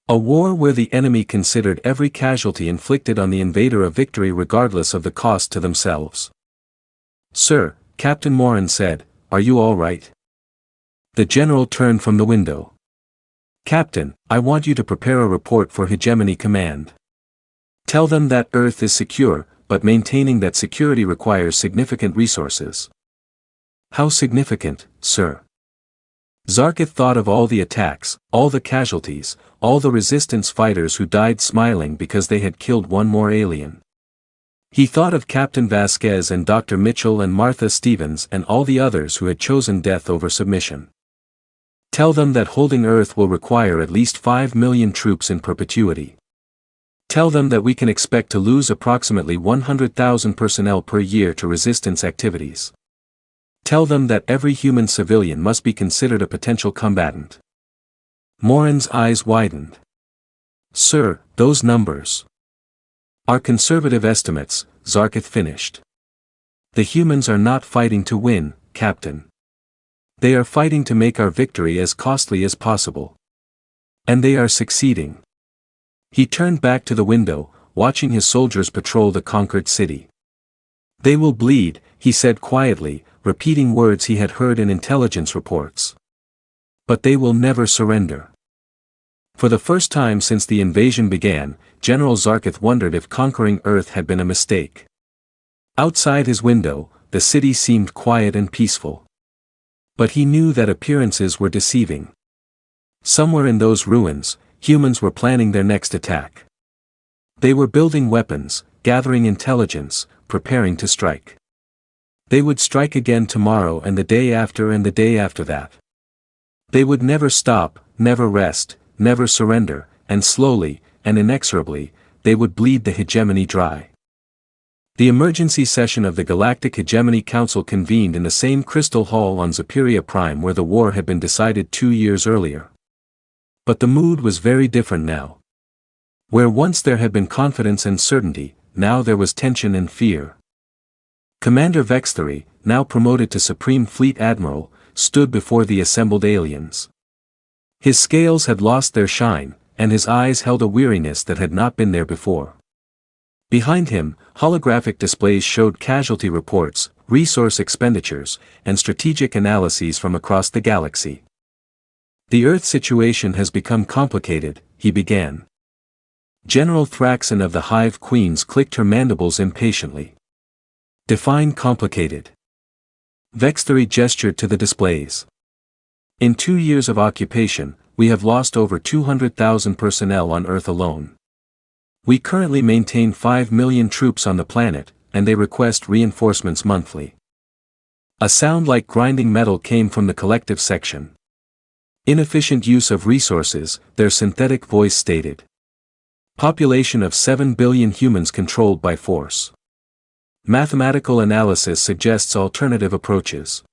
A war where the enemy considered every casualty inflicted on the invader a victory regardless of the cost to themselves. "Sir," Captain Morin said, "are you all right?" The general turned from the window. "Captain, I want you to prepare a report for Hegemony Command. Tell them that Earth is secure, but maintaining that security requires significant resources." "How significant, sir?" Zarkith thought of all the attacks, all the casualties, all the resistance fighters who died smiling because they had killed one more alien. He thought of Captain Vasquez and Dr. Mitchell and Martha Stevens and all the others who had chosen death over submission. "Tell them that holding Earth will require at least 5 million troops in perpetuity. Tell them that we can expect to lose approximately 100,000 personnel per year to resistance activities. Tell them that every human civilian must be considered a potential combatant." Morin's eyes widened. "Sir, those numbers are conservative estimates," Zarkith finished. "The humans are not fighting to win, Captain. They are fighting to make our victory as costly as possible. And they are succeeding." He turned back to the window, watching his soldiers patrol the conquered city. "They will bleed," he said quietly, repeating words he had heard in intelligence reports. "But they will never surrender." For the first time since the invasion began, General Zarkith wondered if conquering Earth had been a mistake. Outside his window, the city seemed quiet and peaceful. But he knew that appearances were deceiving. Somewhere in those ruins, humans were planning their next attack. They were building weapons, gathering intelligence, preparing to strike. They would strike again tomorrow and the day after and the day after that. They would never stop, never rest, never surrender, and slowly, and inexorably, they would bleed the hegemony dry. The emergency session of the Galactic Hegemony Council convened in the same crystal hall on Zapiria Prime where the war had been decided 2 years earlier. But the mood was very different now. Where once there had been confidence and certainty, now there was tension and fear. Commander Vexthery, now promoted to Supreme Fleet Admiral, stood before the assembled aliens. His scales had lost their shine, and his eyes held a weariness that had not been there before. Behind him, holographic displays showed casualty reports, resource expenditures, and strategic analyses from across the galaxy. The Earth situation has become complicated, he began. General Thraxon of the Hive Queens clicked her mandibles impatiently. Define complicated. Vexthery gestured to the displays. In 2 years of occupation, we have lost over 200,000 personnel on Earth alone. We currently maintain 5 million troops on the planet, and they request reinforcements monthly. A sound like grinding metal came from the collective section. Inefficient use of resources, their synthetic voice stated. Population of 7 billion humans controlled by force. Mathematical analysis suggests alternative approaches.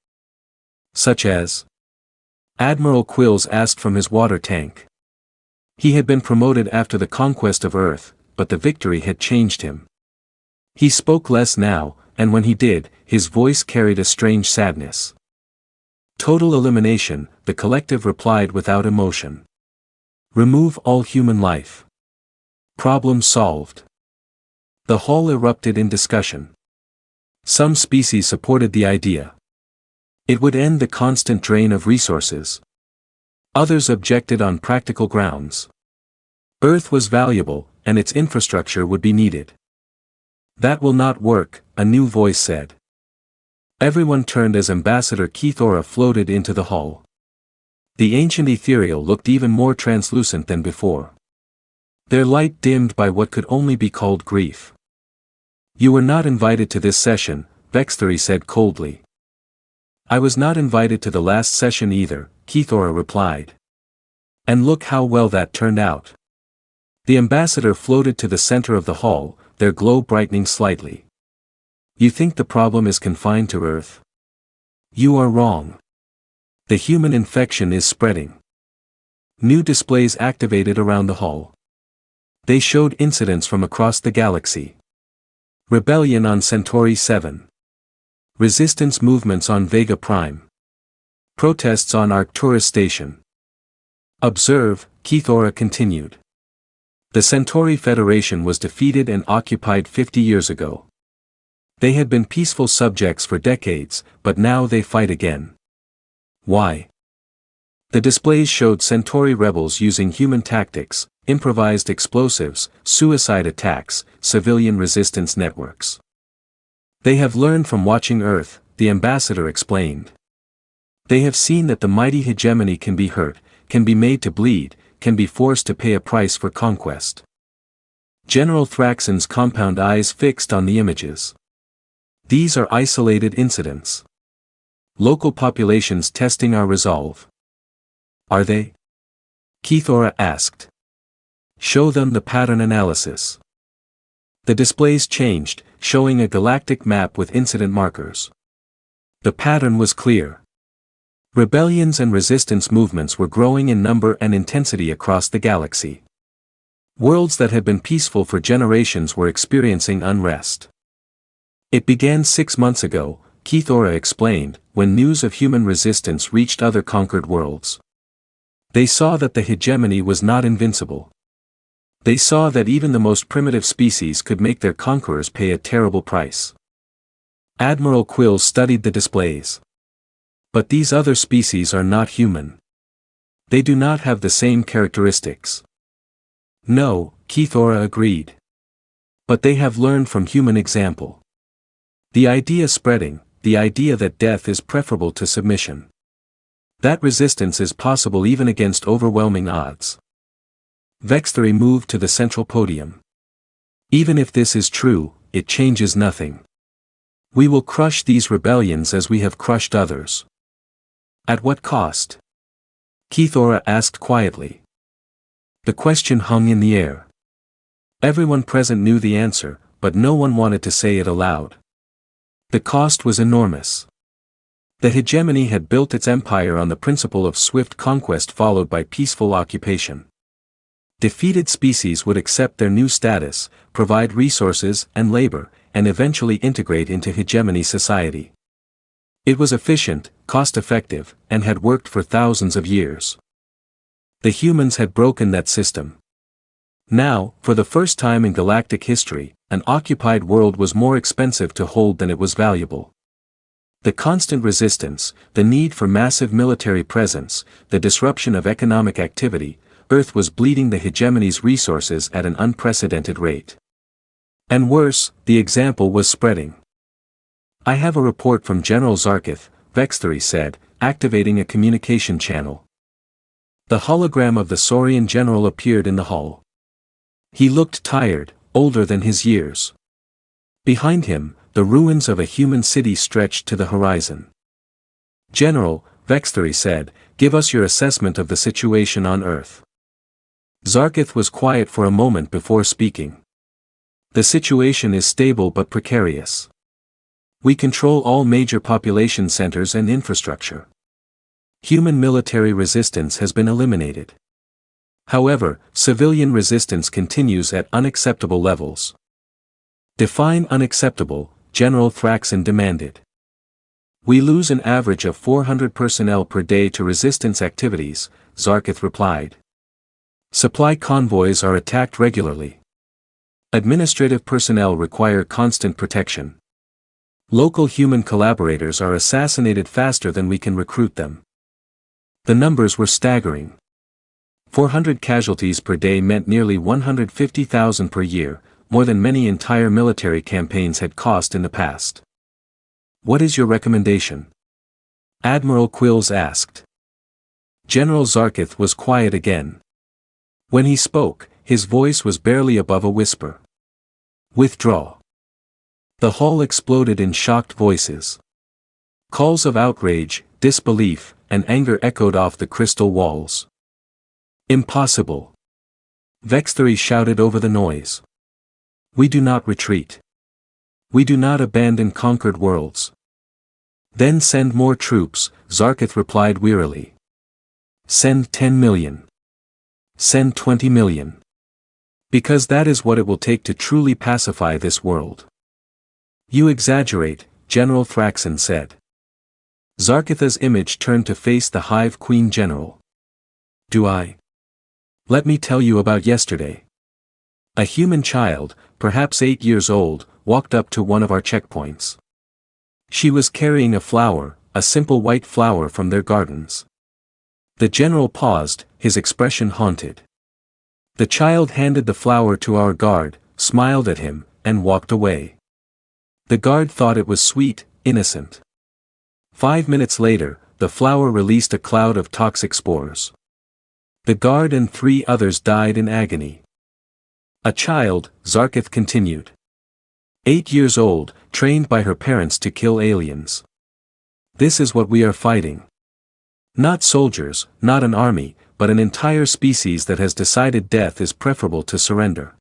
Such as? Admiral Quills asked from his water tank. He had been promoted after the conquest of Earth, but the victory had changed him. He spoke less now, and when he did, his voice carried a strange sadness. Total elimination, the collective replied without emotion. Remove all human life. Problem solved. The hall erupted in discussion. Some species supported the idea. It would end the constant drain of resources. Others objected on practical grounds. Earth was valuable, and its infrastructure would be needed. That will not work, a new voice said. Everyone turned as Ambassador Keithora floated into the hall. The ancient ethereal looked even more translucent than before. Their light dimmed by what could only be called grief. You were not invited to this session, Vexthery said coldly. I was not invited to the last session either, Keithora replied. And look how well that turned out. The ambassador floated to the center of the hall, their glow brightening slightly. You think the problem is confined to Earth? You are wrong. The human infection is spreading. New displays activated around the hall. They showed incidents from across the galaxy. Rebellion on Centauri 7. Resistance movements on Vega Prime. Protests on Arcturus Station. Observe, Keithora continued. The Centauri Federation was defeated and occupied 50 years ago. They had been peaceful subjects for decades, but now they fight again. Why? The displays showed Centauri rebels using human tactics, improvised explosives, suicide attacks, civilian resistance networks. They have learned from watching Earth, the ambassador explained. They have seen that the mighty hegemony can be hurt, can be made to bleed, can be forced to pay a price for conquest. General Thraxon's compound eyes fixed on the images. These are isolated incidents. Local populations testing our resolve. Are they? Keithora asked. Show them the pattern analysis. The displays changed, showing a galactic map with incident markers. The pattern was clear. Rebellions and resistance movements were growing in number and intensity across the galaxy. Worlds that had been peaceful for generations were experiencing unrest. It began 6 months ago, Keithora explained, when news of human resistance reached other conquered worlds. They saw that the hegemony was not invincible. They saw that even the most primitive species could make their conquerors pay a terrible price. Admiral Quill studied the displays. But these other species are not human. They do not have the same characteristics. No, Keithora agreed. But they have learned from human example. The idea spreading, the idea that death is preferable to submission. That resistance is possible even against overwhelming odds. Vexthery moved to the central podium. Even if this is true, it changes nothing. We will crush these rebellions as we have crushed others. At what cost? Keithora asked quietly. The question hung in the air. Everyone present knew the answer, but no one wanted to say it aloud. The cost was enormous. The hegemony had built its empire on the principle of swift conquest followed by peaceful occupation. Defeated species would accept their new status, provide resources and labor, and eventually integrate into hegemony society. It was efficient, cost-effective, and had worked for thousands of years. The humans had broken that system. Now, for the first time in galactic history, an occupied world was more expensive to hold than it was valuable. The constant resistance, the need for massive military presence, the disruption of economic activity, Earth was bleeding the hegemony's resources at an unprecedented rate. And worse, the example was spreading. I have a report from General Zarkith, Vexthery said, activating a communication channel. The hologram of the Saurian general appeared in the hall. He looked tired, older than his years. Behind him, the ruins of a human city stretched to the horizon. General, Vexthery said, give us your assessment of the situation on Earth. Zarkith was quiet for a moment before speaking. The situation is stable but precarious. We control all major population centers and infrastructure. Human military resistance has been eliminated. However, civilian resistance continues at unacceptable levels. Define unacceptable, General Thraxon demanded. We lose an average of 400 personnel per day to resistance activities, Zarkith replied. Supply convoys are attacked regularly. Administrative personnel require constant protection. Local human collaborators are assassinated faster than we can recruit them. The numbers were staggering. 400 casualties per day meant nearly 150,000 per year, more than many entire military campaigns had cost in the past. What is your recommendation? Admiral Quills asked. General Zarkith was quiet again. When he spoke, his voice was barely above a whisper. Withdraw. The hall exploded in shocked voices. Calls of outrage, disbelief, and anger echoed off the crystal walls. Impossible. Vexthery shouted over the noise. We do not retreat. We do not abandon conquered worlds. Then send more troops, Zarkith replied wearily. Send 10 million. Send 20 million. Because that is what it will take to truly pacify this world. You exaggerate, General Thraxon said. Zarkitha's image turned to face the Hive Queen General. Do I? Let me tell you about yesterday. A human child, perhaps 8 years old, walked up to one of our checkpoints. She was carrying a flower, a simple white flower from their gardens. The general paused, his expression haunted. The child handed the flower to our guard, smiled at him, and walked away. The guard thought it was sweet, innocent. 5 minutes later, the flower released a cloud of toxic spores. The guard and 3 others died in agony. A child, Zarkith continued. 8 years old, trained by her parents to kill aliens. This is what we are fighting. Not soldiers, not an army, but an entire species that has decided death is preferable to surrender.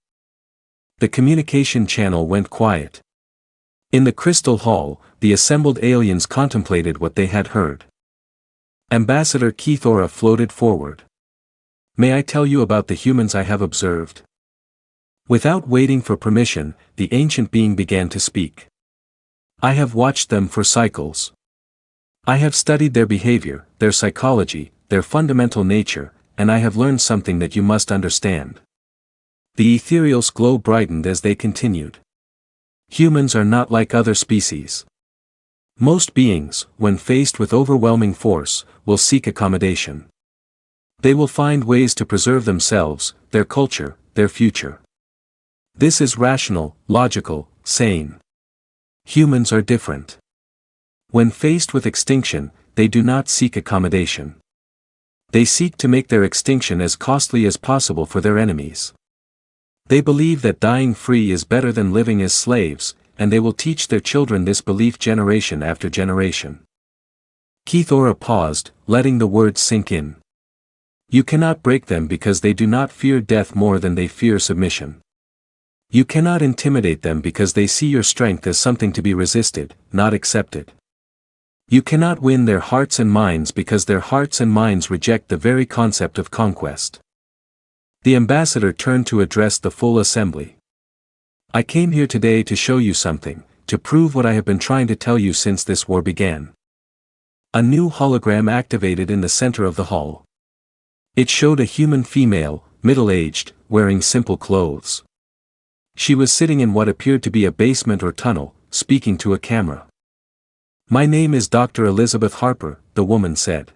The communication channel went quiet. In the Crystal Hall, the assembled aliens contemplated what they had heard. Ambassador Keithora floated forward. May I tell you about the humans I have observed? Without waiting for permission, the ancient being began to speak. I have watched them for cycles. I have studied their behavior, their psychology, their fundamental nature, and I have learned something that you must understand. The ethereal's glow brightened as they continued. Humans are not like other species. Most beings, when faced with overwhelming force, will seek accommodation. They will find ways to preserve themselves, their culture, their future. This is rational, logical, sane. Humans are different. When faced with extinction, they do not seek accommodation. They seek to make their extinction as costly as possible for their enemies. They believe that dying free is better than living as slaves, and they will teach their children this belief generation after generation. Keithora paused, letting the words sink in. You cannot break them because they do not fear death more than they fear submission. You cannot intimidate them because they see your strength as something to be resisted, not accepted. You cannot win their hearts and minds because their hearts and minds reject the very concept of conquest. The ambassador turned to address the full assembly. I came here today to show you something, to prove what I have been trying to tell you since this war began. A new hologram activated in the center of the hall. It showed a human female, middle-aged, wearing simple clothes. She was sitting in what appeared to be a basement or tunnel, speaking to a camera. My name is Dr. Elizabeth Harper, the woman said.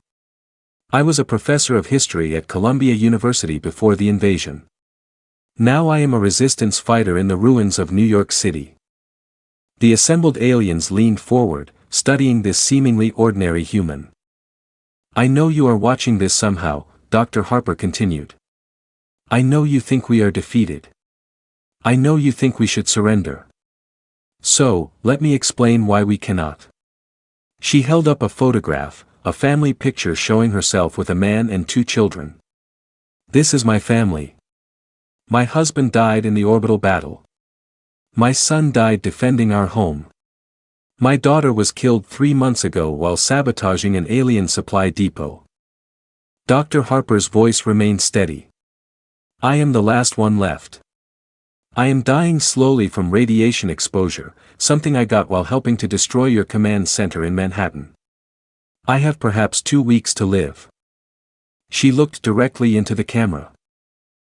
I was a professor of history at Columbia University before the invasion. Now I am a resistance fighter in the ruins of New York City. The assembled aliens leaned forward, studying this seemingly ordinary human. I know you are watching this somehow, Dr. Harper continued. I know you think we are defeated. I know you think we should surrender. So, let me explain why we cannot. She held up a photograph, a family picture showing herself with a man and 2 children. This is my family. My husband died in the orbital battle. My son died defending our home. My daughter was killed 3 months ago while sabotaging an alien supply depot. Dr. Harper's voice remained steady. I am the last one left. I am dying slowly from radiation exposure, something I got while helping to destroy your command center in Manhattan. I have perhaps 2 weeks to live. She looked directly into the camera.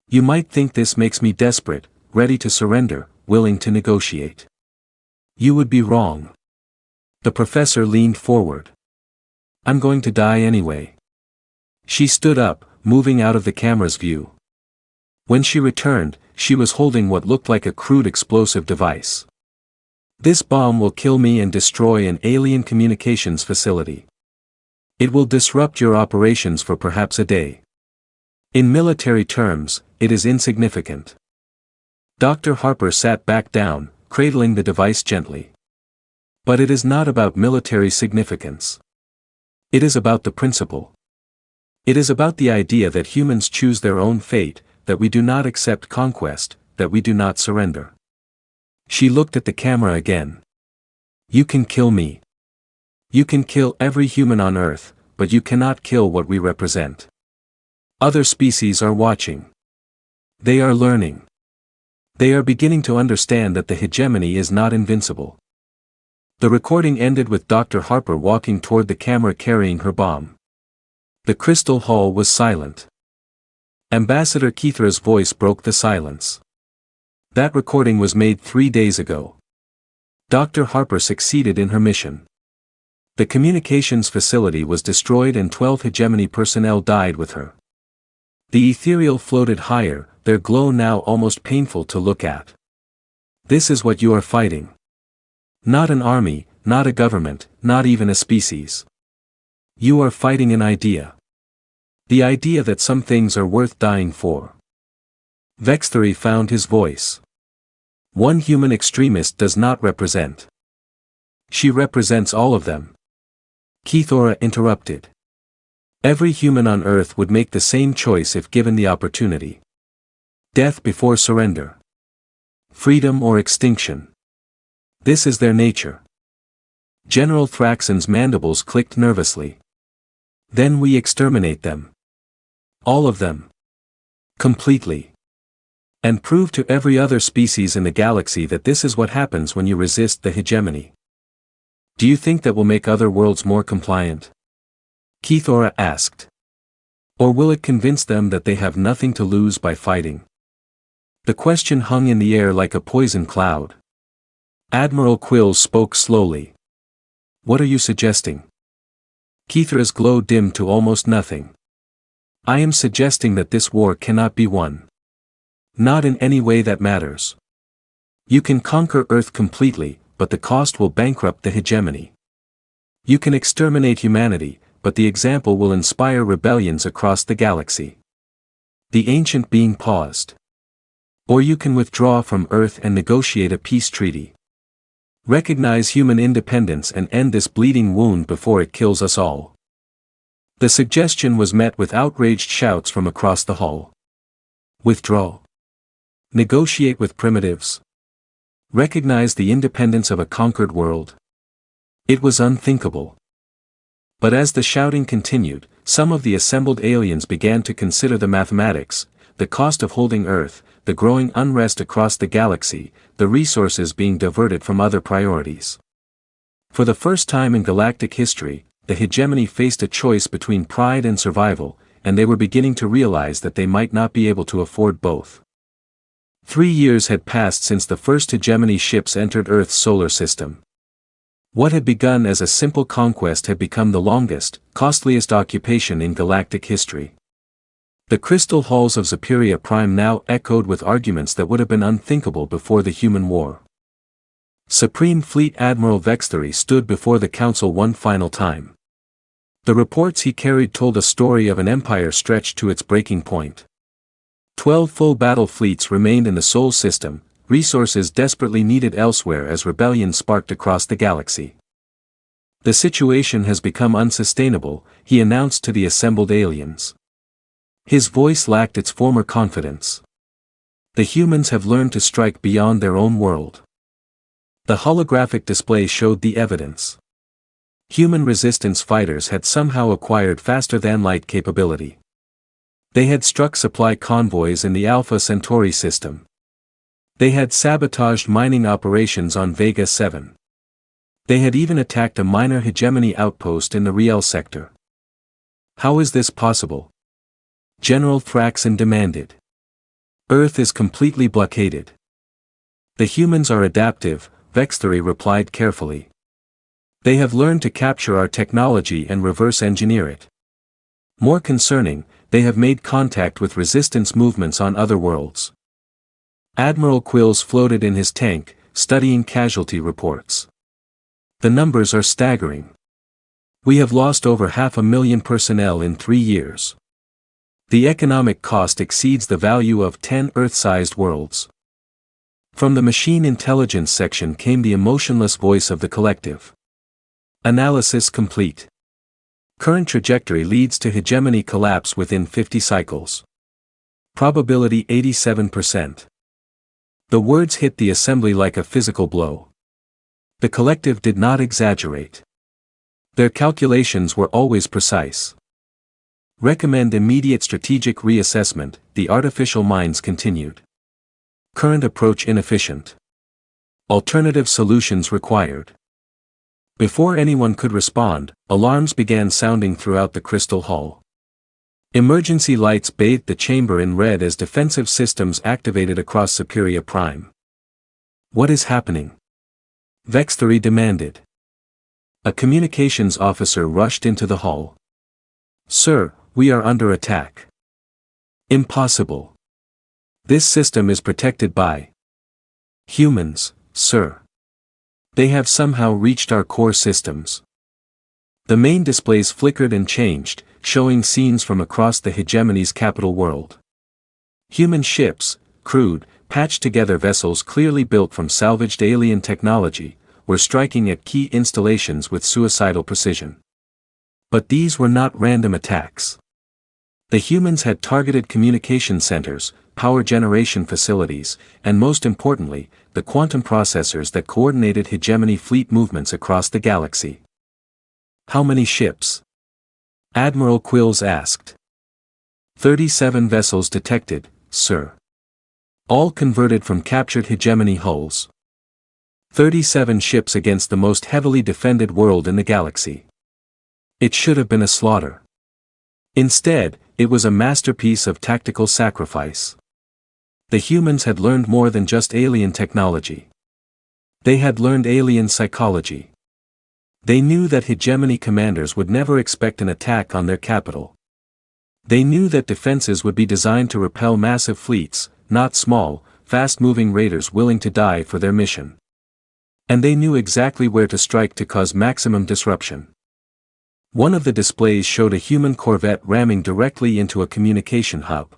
You might think this makes me desperate, ready to surrender, willing to negotiate. You would be wrong. The professor leaned forward. I'm going to die anyway. She stood up, moving out of the camera's view. When she returned, she was holding what looked like a crude explosive device. This bomb will kill me and destroy an alien communications facility. It will disrupt your operations for perhaps a day. In military terms, it is insignificant. Dr. Harper sat back down, cradling the device gently. But it is not about military significance. It is about the principle. It is about the idea that humans choose their own fate, that we do not accept conquest, that we do not surrender. She looked at the camera again. You can kill me. You can kill every human on Earth, but you cannot kill what we represent. Other species are watching. They are learning. They are beginning to understand that the hegemony is not invincible. The recording ended with Dr. Harper walking toward the camera carrying her bomb. The crystal hall was silent. Ambassador Keithra's voice broke the silence. That recording was made 3 days ago. Dr. Harper succeeded in her mission. The communications facility was destroyed and 12 hegemony personnel died with her. The ethereal floated higher, their glow now almost painful to look at. This is what you are fighting. Not an army, not a government, not even a species. You are fighting an idea. The idea that some things are worth dying for. Vexthery found his voice. One human extremist does not represent. She represents all of them. Keithora interrupted. Every human on Earth would make the same choice if given the opportunity. Death before surrender. Freedom or extinction. This is their nature. General Thraxon's mandibles clicked nervously. Then we exterminate them. All of them. Completely. And prove to every other species in the galaxy that this is what happens when you resist the hegemony. Do you think that will make other worlds more compliant? Keithora asked. Or will it convince them that they have nothing to lose by fighting? The question hung in the air like a poison cloud. Admiral Quills spoke slowly. What are you suggesting? Keithora's glow dimmed to almost nothing. I am suggesting that this war cannot be won. Not in any way that matters. You can conquer Earth completely, but the cost will bankrupt the hegemony. You can exterminate humanity, but the example will inspire rebellions across the galaxy. The ancient being paused. Or you can withdraw from Earth and negotiate a peace treaty. Recognize human independence and end this bleeding wound before it kills us all. The suggestion was met with outraged shouts from across the hall. Withdraw. Negotiate with primitives. Recognize the independence of a conquered world. It was unthinkable. But as the shouting continued, some of the assembled aliens began to consider the mathematics, the cost of holding Earth, the growing unrest across the galaxy, the resources being diverted from other priorities. For the first time in galactic history, the hegemony faced a choice between pride and survival, and they were beginning to realize that they might not be able to afford both. 3 years had passed since the first hegemony ships entered Earth's solar system. What had begun as a simple conquest had become the longest, costliest occupation in galactic history. The crystal halls of Superior Prime now echoed with arguments that would have been unthinkable before the human war. Supreme Fleet Admiral Vexthery stood before the council one final time. The reports he carried told a story of an empire stretched to its breaking point. 12 full battle fleets remained in the Sol system, resources desperately needed elsewhere as rebellion sparked across the galaxy. The situation has become unsustainable, he announced to the assembled aliens. His voice lacked its former confidence. The humans have learned to strike beyond their own world. The holographic display showed the evidence. Human resistance fighters had somehow acquired faster-than-light capability. They had struck supply convoys in the Alpha Centauri system. They had sabotaged mining operations on Vega 7. They had even attacked a minor hegemony outpost in the Riel sector. How is this possible? General Thraxon demanded. Earth is completely blockaded. The humans are adaptive, Vexthery replied carefully. They have learned to capture our technology and reverse engineer it. More concerning, they have made contact with resistance movements on other worlds. Admiral Quills floated in his tank, studying casualty reports. The numbers are staggering. We have lost over 500,000 personnel in 3 years. The economic cost exceeds the value of 10 Earth-sized worlds. From the machine intelligence section came the emotionless voice of the collective. Analysis complete. Current trajectory leads to hegemony collapse within 50 cycles. Probability 87%. The words hit the assembly like a physical blow. The collective did not exaggerate. Their calculations were always precise. Recommend immediate strategic reassessment, the artificial minds continued. Current approach inefficient. Alternative solutions required. Before anyone could respond, alarms began sounding throughout the crystal hall. Emergency lights bathed the chamber in red as defensive systems activated across Superior Prime. What is happening? Vexthery demanded. A communications officer rushed into the hall. Sir, we are under attack. Impossible. This system is protected by humans, sir. They have somehow reached our core systems. The main displays flickered and changed, showing scenes from across the hegemony's capital world. Human ships, crude, patched-together vessels clearly built from salvaged alien technology, were striking at key installations with suicidal precision. But these were not random attacks. The humans had targeted communication centers, power generation facilities, and most importantly, the quantum processors that coordinated hegemony fleet movements across the galaxy. How many ships? Admiral Quills asked. 37 vessels detected, sir. All converted from captured hegemony hulls. 37 ships against the most heavily defended world in the galaxy. It should have been a slaughter. Instead, it was a masterpiece of tactical sacrifice. The humans had learned more than just alien technology. They had learned alien psychology. They knew that hegemony commanders would never expect an attack on their capital. They knew that defenses would be designed to repel massive fleets, not small, fast-moving raiders willing to die for their mission. And they knew exactly where to strike to cause maximum disruption. One of the displays showed a human corvette ramming directly into a communication hub.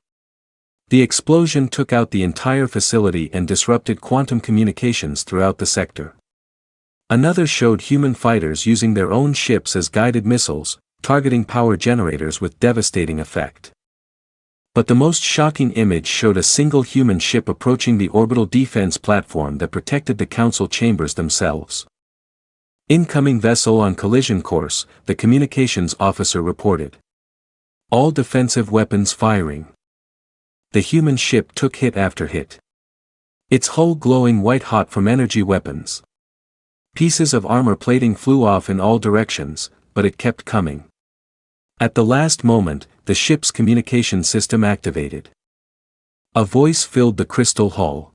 The explosion took out the entire facility and disrupted quantum communications throughout the sector. Another showed human fighters using their own ships as guided missiles, targeting power generators with devastating effect. But the most shocking image showed a single human ship approaching the orbital defense platform that protected the council chambers themselves. Incoming vessel on collision course, the communications officer reported. All defensive weapons firing. The human ship took hit after hit. Its hull glowing white-hot from energy weapons. Pieces of armor plating flew off in all directions, but it kept coming. At the last moment, the ship's communication system activated. A voice filled the crystal hull.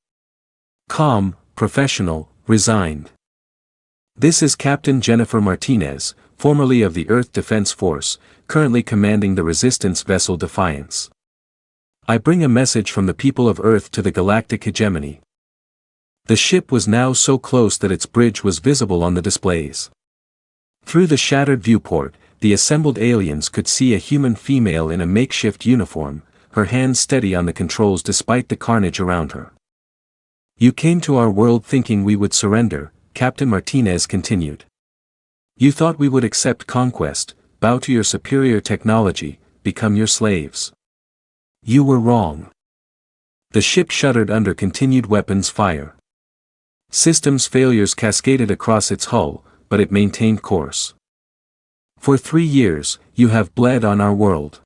Calm, professional, resigned. This is Captain Jennifer Martinez, formerly of the Earth Defense Force, currently commanding the resistance vessel Defiance. I bring a message from the people of Earth to the Galactic Hegemony. The ship was now so close that its bridge was visible on the displays. Through the shattered viewport, the assembled aliens could see a human female in a makeshift uniform, her hands steady on the controls despite the carnage around her. You came to our world thinking we would surrender, Captain Martinez continued. You thought we would accept conquest, bow to your superior technology, become your slaves. You were wrong. The ship shuddered under continued weapons fire. Systems failures cascaded across its hull, but it maintained course. For 3 years, you have bled on our world.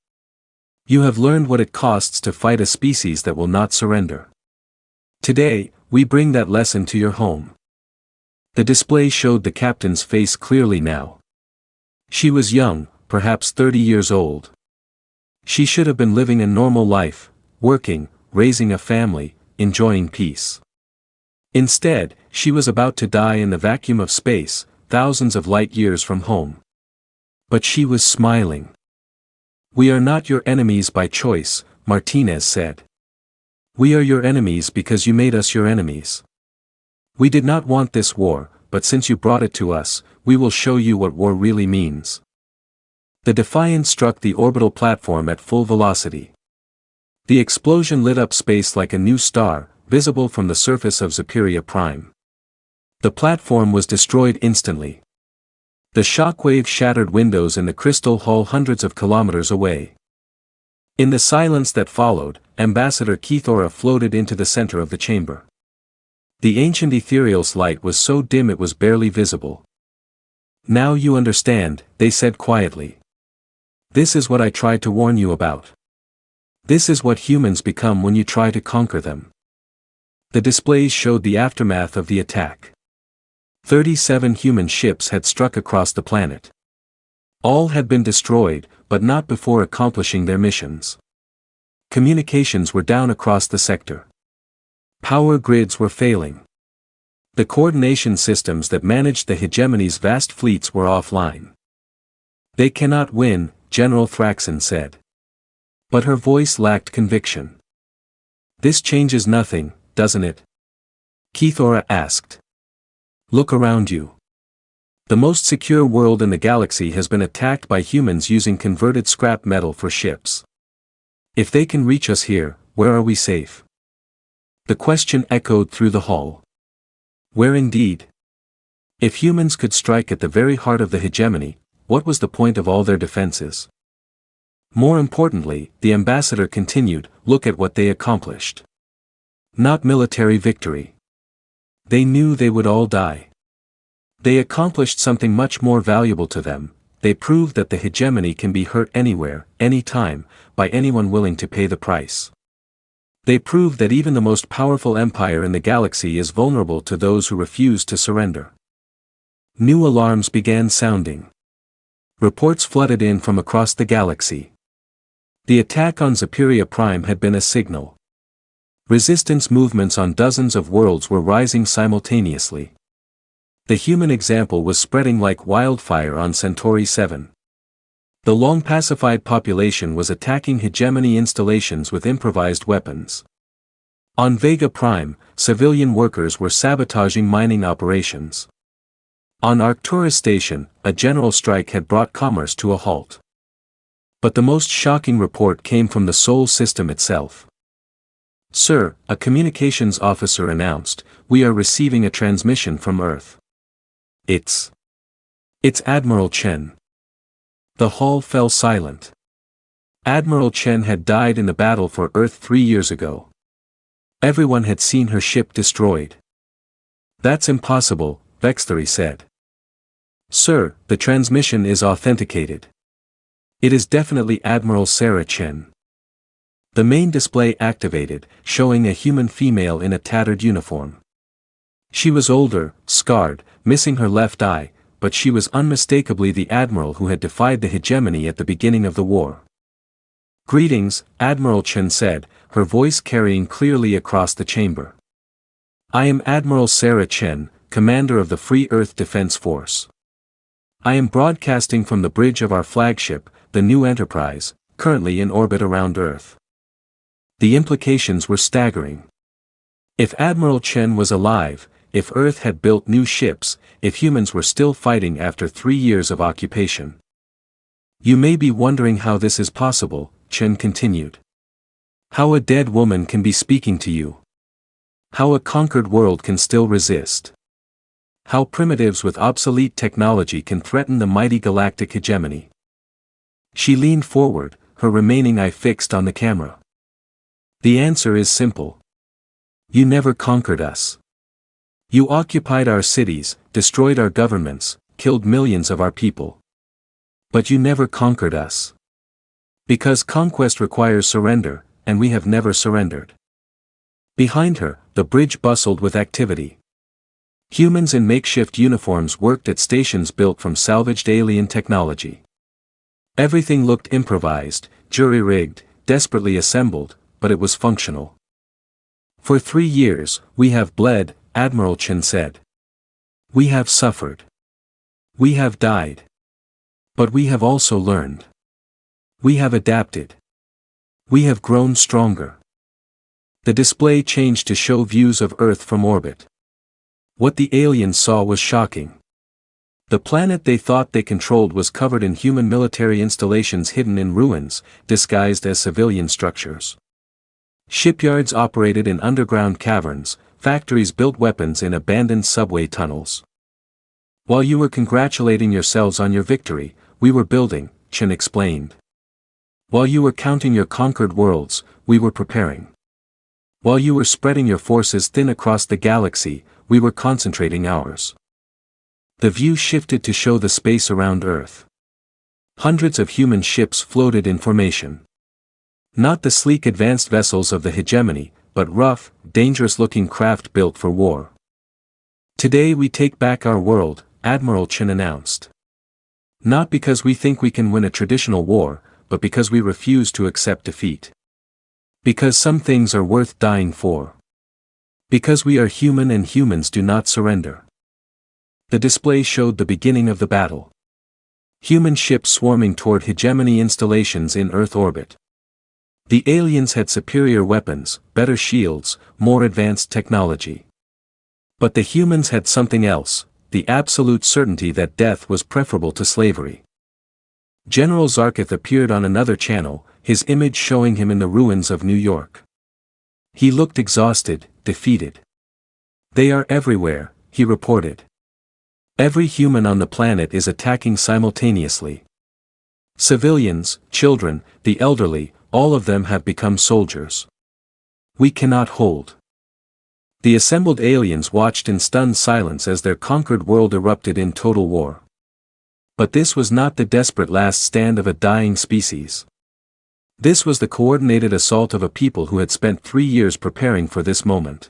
You have learned what it costs to fight a species that will not surrender. Today, we bring that lesson to your home. The display showed the captain's face clearly now. She was young, perhaps 30 years old. She should have been living a normal life, working, raising a family, enjoying peace. Instead, she was about to die in the vacuum of space, thousands of light years from home. But she was smiling. We are not your enemies by choice, Martinez said. We are your enemies because you made us your enemies. We did not want this war, but since you brought it to us, we will show you what war really means. The Defiance struck the orbital platform at full velocity. The explosion lit up space like a new star, visible from the surface of Superior Prime. The platform was destroyed instantly. The shockwave shattered windows in the crystal hull hundreds of kilometers away. In the silence that followed, Ambassador Keithora floated into the center of the chamber. The ancient ethereal's light was so dim it was barely visible. Now you understand, they said quietly. This is what I tried to warn you about. This is what humans become when you try to conquer them. The displays showed the aftermath of the attack. 37 human ships had struck across the planet. All had been destroyed, but not before accomplishing their missions. Communications were down across the sector. Power grids were failing. The coordination systems that managed the hegemony's vast fleets were offline. They cannot win, General Thraxon said. But her voice lacked conviction. This changes nothing, doesn't it? Keithora asked. Look around you. The most secure world in the galaxy has been attacked by humans using converted scrap metal for ships. If they can reach us here, where are we safe? The question echoed through the hall. Where indeed? If humans could strike at the very heart of the hegemony, what was the point of all their defenses? More importantly, the ambassador continued, look at what they accomplished. Not military victory. They knew they would all die. They accomplished something much more valuable to them. They proved that the hegemony can be hurt anywhere, anytime, by anyone willing to pay the price. They proved that even the most powerful empire in the galaxy is vulnerable to those who refuse to surrender. New alarms began sounding. Reports flooded in from across the galaxy. The attack on Superior Prime had been a signal. Resistance movements on dozens of worlds were rising simultaneously. The human example was spreading like wildfire on Centauri 7. The long-pacified population was attacking hegemony installations with improvised weapons. On Vega Prime, civilian workers were sabotaging mining operations. On Arcturus Station, a general strike had brought commerce to a halt. But the most shocking report came from the Sol system itself. "Sir," a communications officer announced, "we are receiving a transmission from Earth. It's Admiral Chen." The hall fell silent. Admiral Chen had died in the battle for Earth 3 years ago. Everyone had seen her ship destroyed. "That's impossible," Vexthery said. "Sir, the transmission is authenticated. It is definitely Admiral Sarah Chen." The main display activated, showing a human female in a tattered uniform. She was older, scarred, missing her left eye, but she was unmistakably the admiral who had defied the hegemony at the beginning of the war. "Greetings," Admiral Chen said, her voice carrying clearly across the chamber. "I am Admiral Sarah Chen, commander of the Free Earth Defense Force. I am broadcasting from the bridge of our flagship, the New Enterprise, currently in orbit around Earth." The implications were staggering. If Admiral Chen was alive, if Earth had built new ships, if humans were still fighting after 3 years of occupation. "You may be wondering how this is possible," Chen continued. "How a dead woman can be speaking to you. How a conquered world can still resist. How primitives with obsolete technology can threaten the mighty galactic hegemony." She leaned forward, her remaining eye fixed on the camera. "The answer is simple. You never conquered us. You occupied our cities, destroyed our governments, killed millions of our people. But you never conquered us. Because conquest requires surrender, and we have never surrendered." Behind her, the bridge bustled with activity. Humans in makeshift uniforms worked at stations built from salvaged alien technology. Everything looked improvised, jury-rigged, desperately assembled, but it was functional. "For 3 years, we have bled," Admiral Chen said. "We have suffered. We have died. But we have also learned. We have adapted. We have grown stronger." The display changed to show views of Earth from orbit. What the aliens saw was shocking. The planet they thought they controlled was covered in human military installations hidden in ruins, disguised as civilian structures. Shipyards operated in underground caverns, factories built weapons in abandoned subway tunnels. "While you were congratulating yourselves on your victory, we were building," Chen explained. "While you were counting your conquered worlds, we were preparing. While you were spreading your forces thin across the galaxy, we were concentrating ours." The view shifted to show the space around Earth. Hundreds of human ships floated in formation. Not the sleek advanced vessels of the hegemony, but rough, dangerous-looking craft built for war. "Today we take back our world," Admiral Chen announced. "Not because we think we can win a traditional war, but because we refuse to accept defeat. Because some things are worth dying for. Because we are human and humans do not surrender." The display showed the beginning of the battle. Human ships swarming toward hegemony installations in Earth orbit. The aliens had superior weapons, better shields, more advanced technology. But the humans had something else, the absolute certainty that death was preferable to slavery. General Zarkith appeared on another channel, his image showing him in the ruins of New York. He looked exhausted, defeated. "They are everywhere," he reported. "Every human on the planet is attacking simultaneously. Civilians, children, the elderly, all of them have become soldiers. We cannot hold." The assembled aliens watched in stunned silence as their conquered world erupted in total war. But this was not the desperate last stand of a dying species. This was the coordinated assault of a people who had spent 3 years preparing for this moment.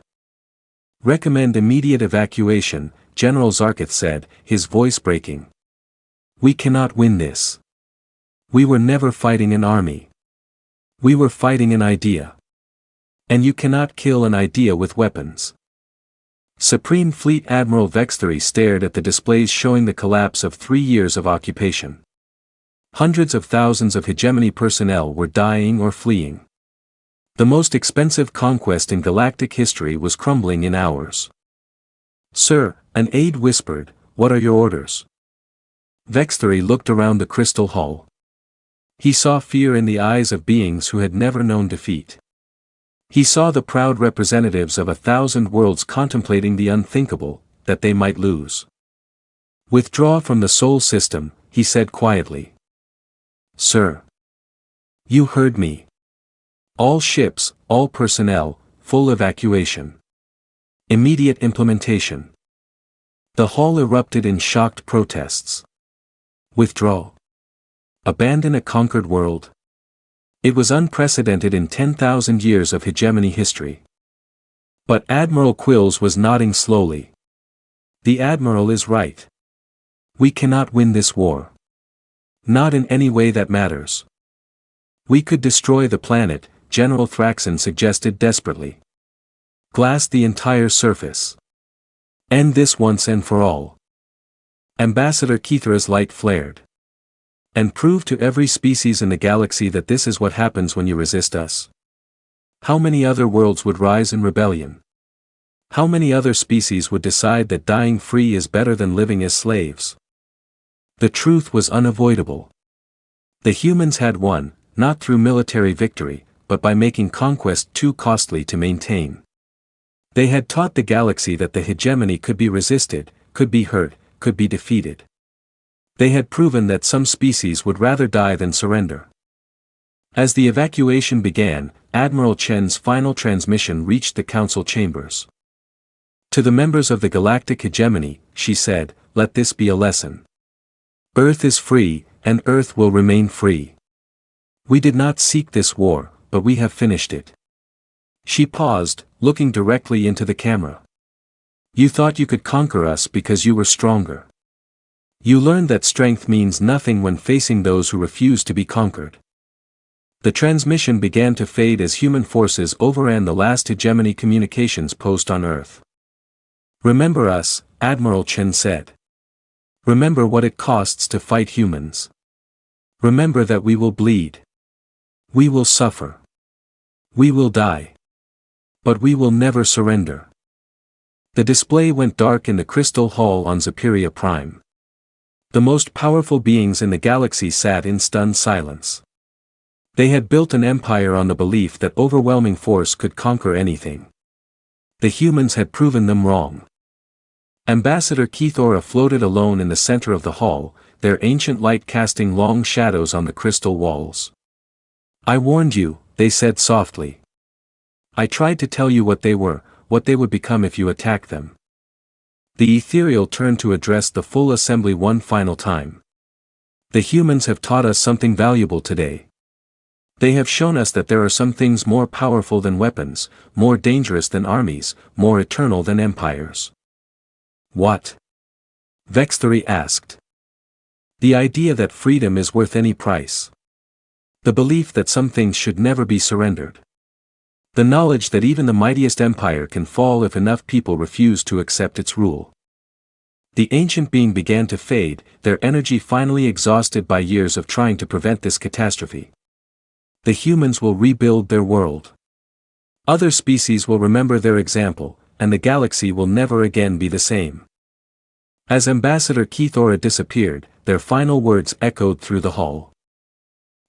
"Recommend immediate evacuation," General Zarkith said, his voice breaking. "We cannot win this. We were never fighting an army. We were fighting an idea. And you cannot kill an idea with weapons." Supreme Fleet Admiral Vexthery stared at the displays showing the collapse of 3 years of occupation. Hundreds of thousands of hegemony personnel were dying or fleeing. The most expensive conquest in galactic history was crumbling in hours. "Sir," an aide whispered, what are your orders? Vexthery looked around the crystal hall. He saw fear in the eyes of beings who had never known defeat. He saw the proud representatives of 1,000 worlds contemplating the unthinkable, that they might lose. Withdraw from the Sol system, he said quietly. Sir. You heard me. All ships, all personnel, full evacuation. Immediate implementation. The hall erupted in shocked protests. Withdraw. Abandon a conquered world. It was unprecedented in 10,000 years of hegemony history. But Admiral Quills was nodding slowly. The Admiral is right. We cannot win this war. Not in any way that matters. We could destroy the planet, General Thraxon suggested desperately. Glass the entire surface. End this once and for all. Ambassador Kithra's light flared. And prove to every species in the galaxy that this is what happens when you resist us. How many other worlds would rise in rebellion? How many other species would decide that dying free is better than living as slaves? The truth was unavoidable. The humans had won, not through military victory, but by making conquest too costly to maintain. They had taught the galaxy that the hegemony could be resisted, could be hurt, could be defeated. They had proven that some species would rather die than surrender. As the evacuation began, Admiral Chen's final transmission reached the council chambers. To the members of the Galactic Hegemony, she said, let this be a lesson. Earth is free, and Earth will remain free. We did not seek this war, but we have finished it. She paused, looking directly into the camera. You thought you could conquer us because you were stronger. You learned that strength means nothing when facing those who refuse to be conquered. The transmission began to fade as human forces overran the last hegemony communications post on Earth. Remember us, Admiral Chen said. Remember what it costs to fight humans. Remember that we will bleed. We will suffer. We will die. But we will never surrender. The display went dark in the Crystal Hall on Zapiria Prime. The most powerful beings in the galaxy sat in stunned silence. They had built an empire on the belief that overwhelming force could conquer anything. The humans had proven them wrong. Ambassador Kithora floated alone in the center of the hall, their ancient light casting long shadows on the crystal walls. I warned you, they said softly. I tried to tell you what they were, what they would become if you attacked them. The ethereal turned to address the full assembly one final time. The humans have taught us something valuable today. They have shown us that there are some things more powerful than weapons, more dangerous than armies, more eternal than empires. What? Vexthery asked. The idea that freedom is worth any price. The belief that some things should never be surrendered. The knowledge that even the mightiest empire can fall if enough people refuse to accept its rule. The ancient being began to fade, their energy finally exhausted by years of trying to prevent this catastrophe. The humans will rebuild their world. Other species will remember their example, and the galaxy will never again be the same. As Ambassador Kithora disappeared, their final words echoed through the hall.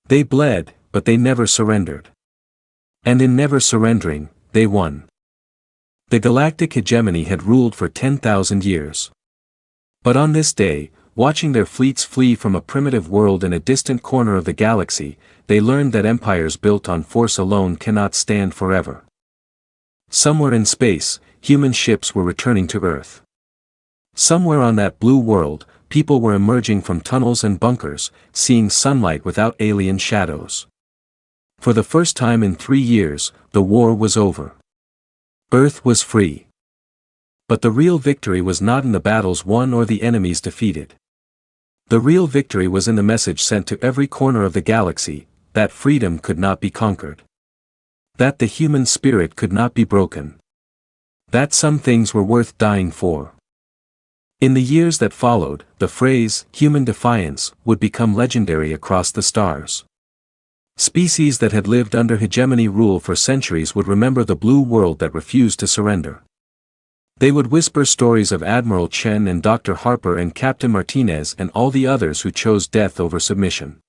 They bled, but they never surrendered. And in never surrendering, they won. The Galactic Hegemony had ruled for 10,000 years. But on this day, watching their fleets flee from a primitive world in a distant corner of the galaxy, they learned that empires built on force alone cannot stand forever. Somewhere in space, human ships were returning to Earth. Somewhere on that blue world, people were emerging from tunnels and bunkers, seeing sunlight without alien shadows. For the first time in 3 years, the war was over. Earth was free. But the real victory was not in the battles won or the enemies defeated. The real victory was in the message sent to every corner of the galaxy, that freedom could not be conquered. That the human spirit could not be broken. That some things were worth dying for. In the years that followed, the phrase, human defiance, would become legendary across the stars. Species that had lived under hegemony rule for centuries would remember the blue world that refused to surrender. They would whisper stories of Admiral Chen and Dr. Harper and Captain Martinez and all the others who chose death over submission.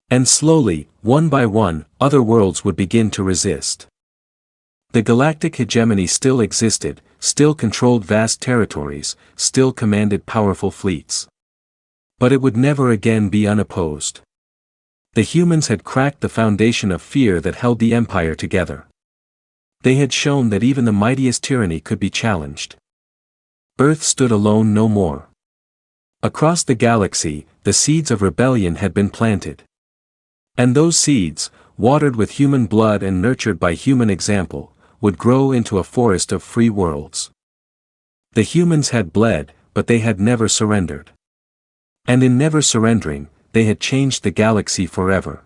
And slowly, one by one, other worlds would begin to resist. The Galactic Hegemony still existed, still controlled vast territories, still commanded powerful fleets. But it would never again be unopposed. The humans had cracked the foundation of fear that held the Empire together. They had shown that even the mightiest tyranny could be challenged. Earth stood alone no more. Across the galaxy, the seeds of rebellion had been planted. And those seeds, watered with human blood and nurtured by human example, would grow into a forest of free worlds. The humans had bled, but they had never surrendered. And in never surrendering, they had changed the galaxy forever.